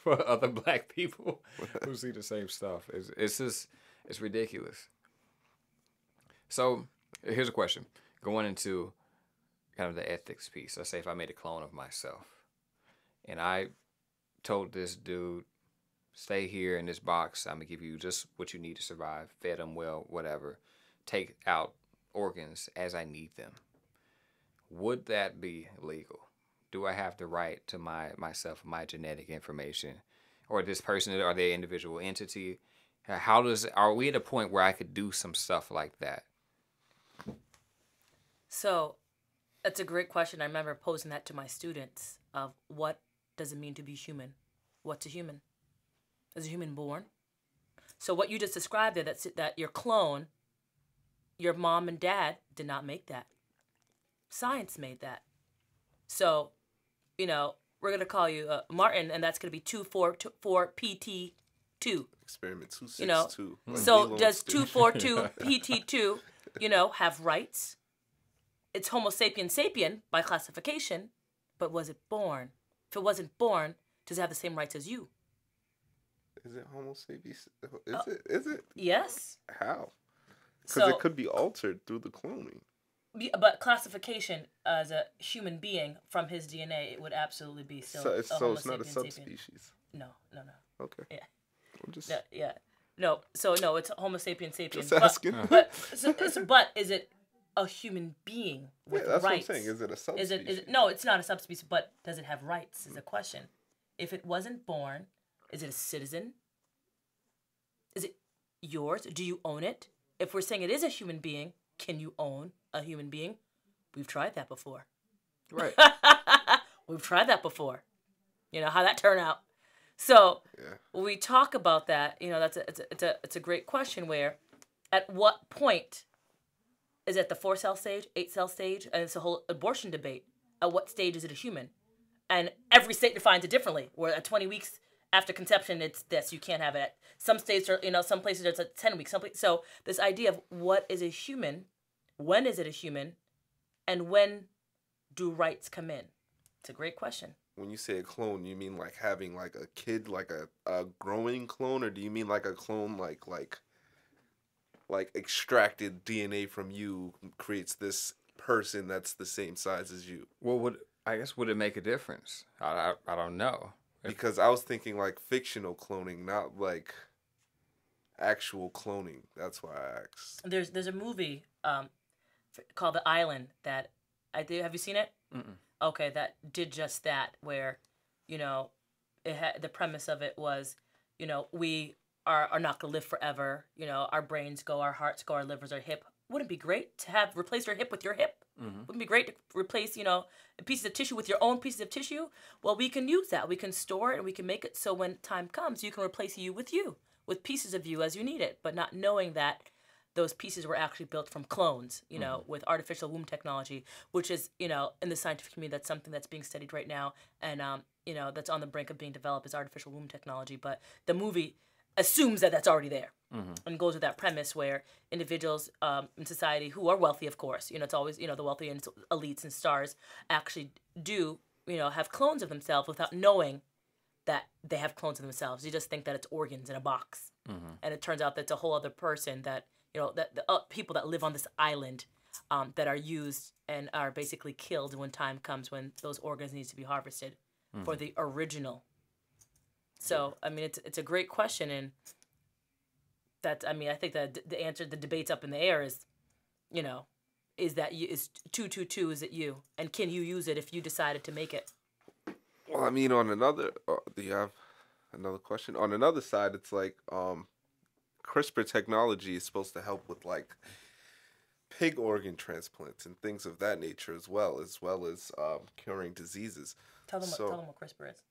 C: for other Black people who see the same stuff. It's ridiculous. So here's a question. Going into kind of the ethics piece. Let's say if I made a clone of myself, and I told this dude, stay here in this box. I'm going to give you just what you need to survive. Fed him well, whatever. Take out organs as I need them. Would that be legal? Do I have the right to myself, my genetic information? Or this person, are they an individual entity? Are we at a point where I could do some stuff like that?
A: So that's a great question. I remember posing that to my students of what does it mean to be human? What's a human? Is a human born? So what you just described there, that your clone, your mom and dad did not make that. Science made that. So, you know, we're going to call you Martin, and that's going to be 242PT2.
B: Experiment 262.
A: You know,
B: Like
A: so does 242PT2, you know, have rights? It's Homo sapien sapien by classification, but was it born? If it wasn't born, does it have the same rights as you?
B: Is it Homo sapiens? Is it?
A: Yes.
B: How? Because it could be altered through the cloning.
A: But classification as a human being from his DNA, it would absolutely be still
B: So
A: a Homo
B: it's not a
A: sapien
B: subspecies.
A: No.
B: Okay.
A: Yeah.
B: I'm just
A: Yeah. No. So no, it's Homo sapien sapien.
B: Just asking.
A: But is it a human being with
B: that's
A: rights?
B: what I'm saying. Is it a subspecies?
A: Is it? No, it's not a subspecies. But does it have rights? Is the question. If it wasn't born, is it a citizen? Is it yours? Do you own it? If we're saying it is a human being, can you own a human being? We've tried that before.
C: Right.
A: We've tried that before. You know how that turned out. So when we talk about that, you know, it's a great question. Where, at what point is it the 4-cell stage, 8-cell stage, and it's a whole abortion debate. At what stage is it a human? And every state defines it differently. Where at 20 weeks after conception, it's this. You can't have it. Some states are, you know, some places it's at 10 weeks. So this idea of what is a human, when is it a human, and when do rights come in? It's a great question.
B: When you say a clone, you mean like having like a kid, like a growing clone, or do you mean like a clone like extracted DNA from you creates this person that's the same size as you?
C: Well, would it make a difference? I don't know.
B: Because I was thinking like fictional cloning, not like actual cloning. That's why I asked.
A: There's a movie called The Island that I did. Have you seen it?
C: Mm-mm.
A: Okay, that did just that. Where, you know, the premise of it was, you know, we are not gonna live forever. You know, our brains go, our hearts go, our livers are hip. Wouldn't it be great to have replaced our hip with your hip? Wouldn't it be great to replace, pieces of tissue with your own pieces of tissue? Well, we can use that. We can store it and we can make it so when time comes, you can replace you, with pieces of you as you need it, but not knowing that those pieces were actually built from clones, with artificial womb technology, which is, in the scientific community, that's something that's being studied right now. And, that's on the brink of being developed is artificial womb technology. But the movie assumes that that's already there and goes with that premise where individuals in society who are wealthy, of course, it's always, the wealthy and elites and stars actually do, have clones of themselves without knowing that they have clones of themselves. You just think that it's organs in a box. And it turns out that it's a whole other person that, that the people that live on this island that are used and are basically killed when time comes when those organs need to be harvested for the original. So, I mean, it's a great question, and I think that the answer, the debate's up in the air is, is that you, is 222, is it you? And can you use it if you decided to make it?
B: Well, I mean, on another, do you have another question? On another side, it's like CRISPR technology is supposed to help with like pig organ transplants and things of that nature as well as curing diseases.
A: Tell them what CRISPR is.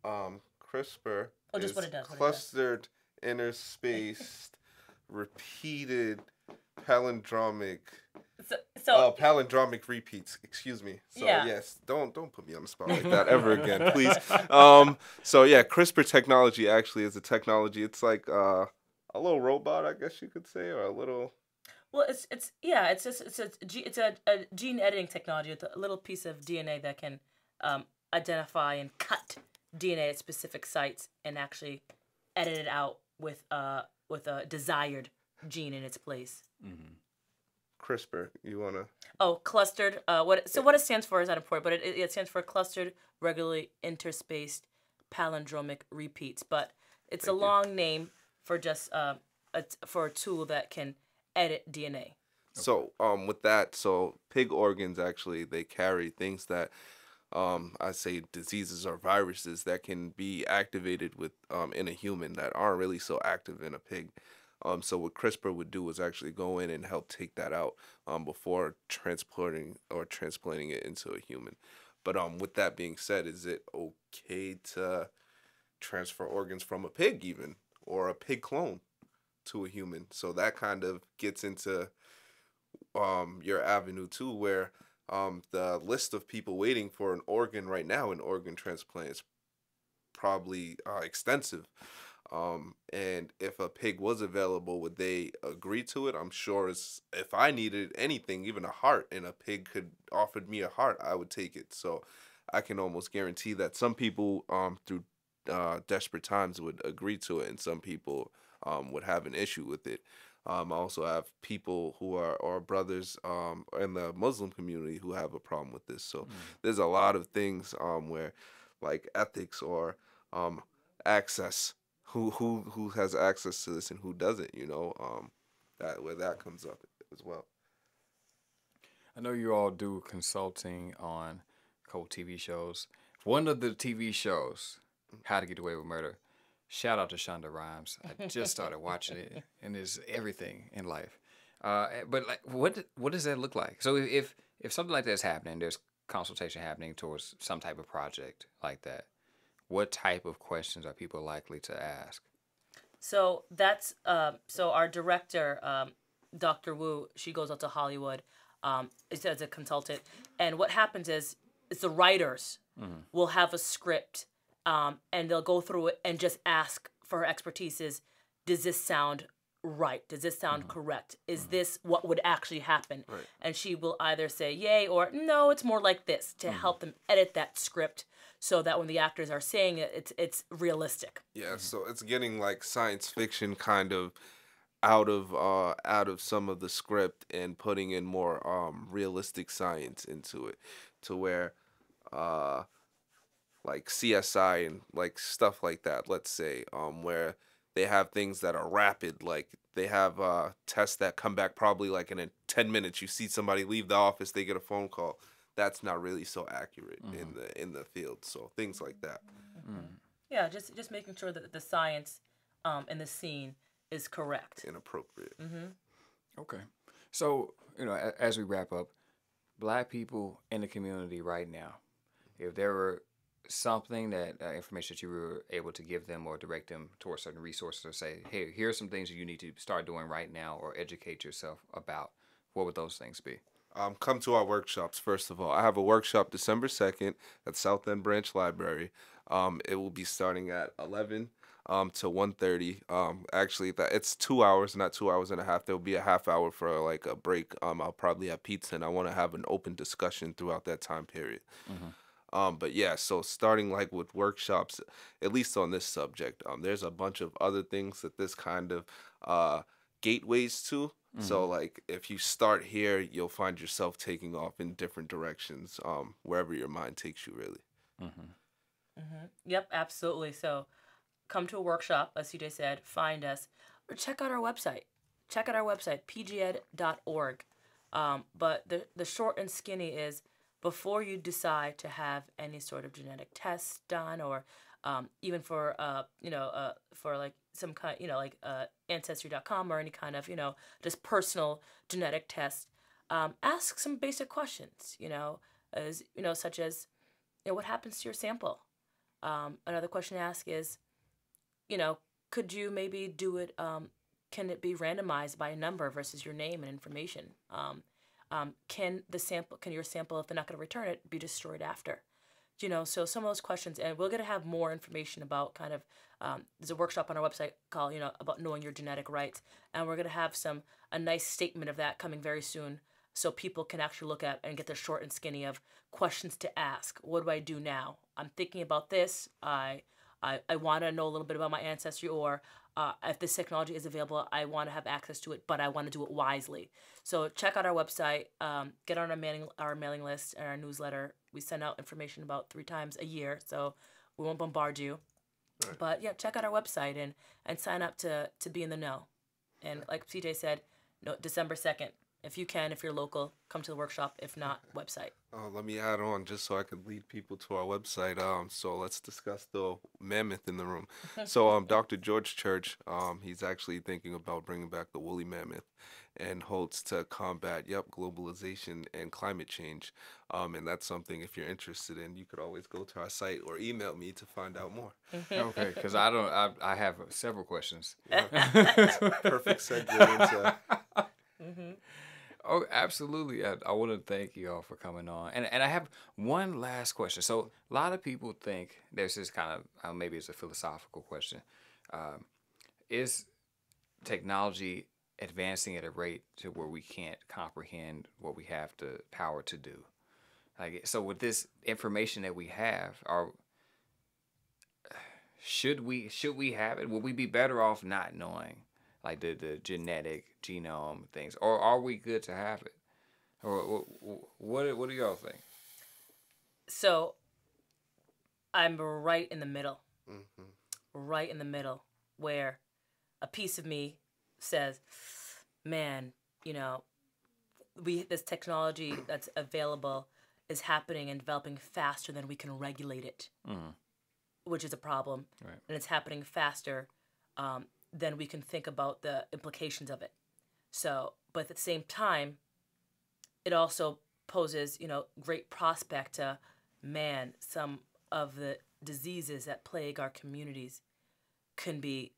B: CRISPR
A: just
B: is
A: what it does.
B: clustered, interspaced, repeated palindromic. Palindromic repeats. Excuse me. So yes, don't put me on the spot like that ever again, please. So yeah, CRISPR technology actually is a technology. It's like a little robot, I guess you could say, or a little.
A: Well, it's a gene editing technology. It's a little piece of DNA that can identify and cut DNA at specific sites and actually edit it out with a desired gene in its place.
B: CRISPR, you wanna?
A: Oh, clustered. What it stands for is not important, but it stands for clustered, regularly interspaced palindromic repeats. But it's a long name for just for a tool that can edit DNA.
B: So with that, so pig organs actually they carry things that I say diseases or viruses that can be activated with in a human that aren't really so active in a pig. So what CRISPR would do is actually go in and help take that out before transporting or transplanting it into a human. But with that being said, is it okay to transfer organs from a pig even or a pig clone to a human? So that kind of gets into your avenue too, where the list of people waiting for an organ right now, an organ transplant, is probably extensive. And if a pig was available, would they agree to it? I'm sure if I needed anything, even a heart, and a pig could offer me a heart, I would take it. So I can almost guarantee that some people through desperate times would agree to it, and some people would have an issue with it. I also have people who are brothers in the Muslim community who have a problem with this. So there's a lot of things where like ethics or access, who has access to this and who doesn't, that where that comes up as well.
C: I know you all do consulting on a couple TV shows. One of the TV shows, How to Get Away with Murder. Shout out to Shonda Rhimes. I just started watching it, and it's everything in life. But like, what does that look like? So if something like that's happening, there's consultation happening towards some type of project like that. What type of questions are people likely to ask?
A: So that's so our director, Dr. Wu, she goes out to Hollywood as a consultant, and what happens is the writers will have a script. And they'll go through it and just ask for her expertise is, does this sound right? Does this sound correct? Is this what would actually happen?
B: Right.
A: And she will either say yay or no, it's more like this, to help them edit that script so that when the actors are saying it, it's realistic.
B: Yeah, so it's getting like science fiction kind of out of some of the script and putting in more realistic science into it, to where like CSI and like stuff like that, let's say, where they have things that are rapid, like they have tests that come back probably like in 10 minutes. You see somebody leave the office, they get a phone call. That's not really so accurate in the field. So things like that.
A: Yeah, just making sure that the science in the scene is correct.
B: Inappropriate.
C: Okay. So, as we wrap up, Black people in the community right now, if there were something that information that you were able to give them or direct them towards certain resources or say, hey, here's some things you need to start doing right now or educate yourself about, what would those things be?
B: Come to our workshops, first of all. I have a workshop December 2nd at South End Branch Library. It will be starting at 11 to 1:30. Actually, it's 2 hours, not 2 hours and a half. There will be a half hour for like a break. I'll probably have pizza, and I want to have an open discussion throughout that time period. But yeah, so starting like with workshops, at least on this subject, there's a bunch of other things that this kind of gateways to. So like if you start here, you'll find yourself taking off in different directions, wherever your mind takes you, really.
A: Yep, absolutely. So come to a workshop, as CJ said, find us, or check out our website. Check out our website, pged.org. But the short and skinny is, before you decide to have any sort of genetic test done, or even for for like some kind, like ancestry.com or any kind of just personal genetic test, ask some basic questions. Such as, what happens to your sample. Another question to ask is, could you maybe do it? Can it be randomized by a number versus your name and information? Can your sample, if they're not going to return it, be destroyed after? So some of those questions, and we're going to have more information about kind of, there's a workshop on our website called, about knowing your genetic rights. And we're going to have a nice statement of that coming very soon, so people can actually look at and get the short and skinny of questions to ask. What do I do now? I'm thinking about this. I want to know a little bit about my ancestry, or if this technology is available, I want to have access to it, but I want to do it wisely. So check out our website, get on our mailing list and our newsletter. We send out information about 3 times a year, so we won't bombard you. Right. But yeah, check out our website and sign up to be in the know. And like CJ said, December 2nd. If you can, if you're local, come to the workshop. If not, website.
B: Let me add on just so I can lead people to our website. So let's discuss the mammoth in the room. So Dr. George Church, he's actually thinking about bringing back the woolly mammoth, and hopes to combat globalization and climate change. And that's something, if you're interested in, you could always go to our site or email me to find out more.
C: Okay, because I have several questions.
B: Yeah. Perfect segue into.
C: Oh, absolutely. I want to thank you all for coming on. And I have one last question. So a lot of people think there's this kind of, maybe it's a philosophical question. Is technology advancing at a rate to where we can't comprehend what we have the power to do? Like, so with this information that we have, should we have it? Would we be better off not knowing, like the genetic genome things, or are we good to have it? Or what do y'all think?
A: So I'm right in the middle. Right in the middle, where a piece of me says, man, this technology that's available is happening and developing faster than we can regulate it, which is a problem.
C: Right.
A: And it's happening faster than we can think about the implications of it. So, but at the same time, it also poses, great prospect to, man, some of the diseases that plague our communities can be,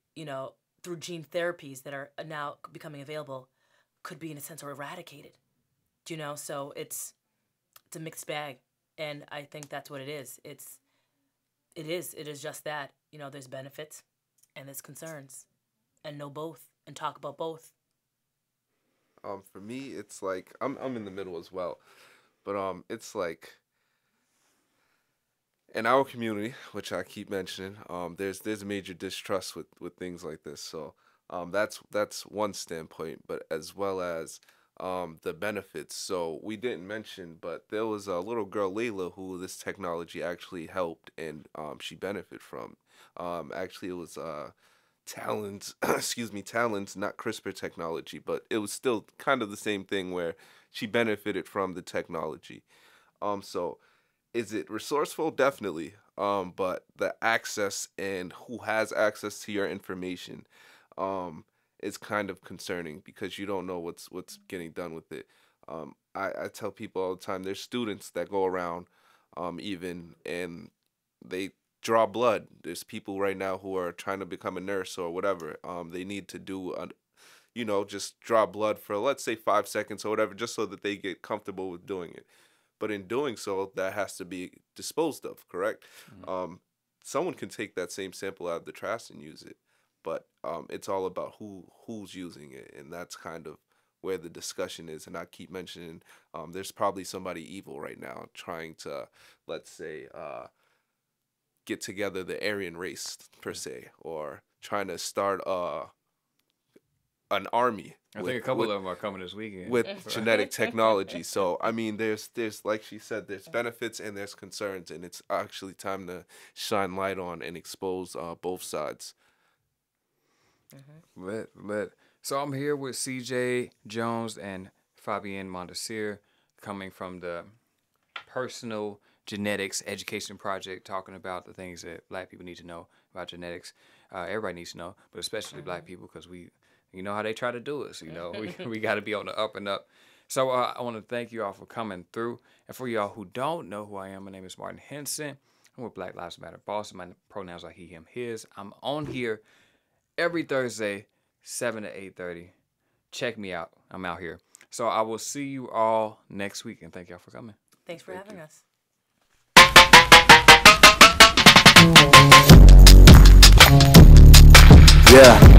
A: through gene therapies that are now becoming available, could be in a sense eradicated. So it's a mixed bag, and I think that's what it is. It is just that. There's benefits and there's concerns, and know both and talk about both.
B: For me, it's like I'm in the middle as well, but it's like in our community, which I keep mentioning, there's major distrust with things like this. So that's one standpoint, but as well as the benefits. So we didn't mention, but there was a little girl, Layla, who this technology actually helped, and she benefited from. Actually, it was Talon's, Talon's, not CRISPR technology, but it was still kind of the same thing where she benefited from the technology. So is it resourceful? Definitely. But the access and who has access to your information is kind of concerning, because you don't know what's getting done with it. I tell people all the time, there's students that go around, even, and they draw blood. There's people right now who are trying to become a nurse or whatever. They need to do just draw blood for, let's say, 5 seconds or whatever, just so that they get comfortable with doing it. But in doing so, that has to be disposed of, correct? Someone can take that same sample out of the trash and use it, but it's all about who's using it, and that's kind of where the discussion is. And I keep mentioning there's probably somebody evil right now trying to, let's say, get together the Aryan race per se, or trying to start an army.
C: I think a couple of them are coming this weekend
B: with genetic technology. So I mean, there's like she said, there's benefits and there's concerns, and it's actually time to shine light on and expose both sides.
C: So I'm here with CJ Jones and Fabienne Mondesir, coming from the Personal Genetics Education Project, talking about the things that Black people need to know about genetics. Everybody needs to know, but especially Black people, because you know how they try to do us. We got to be on the up and up. So I want to thank you all for coming through. And for y'all who don't know who I am, my name is Martin Henson. I'm with Black Lives Matter Boston. My pronouns are he, him, his. I'm on here every Thursday, 7 to 8:30. Check me out. I'm out here. So I will see you all next week, and thank y'all for coming.
A: Thanks for having us.
D: Yeah.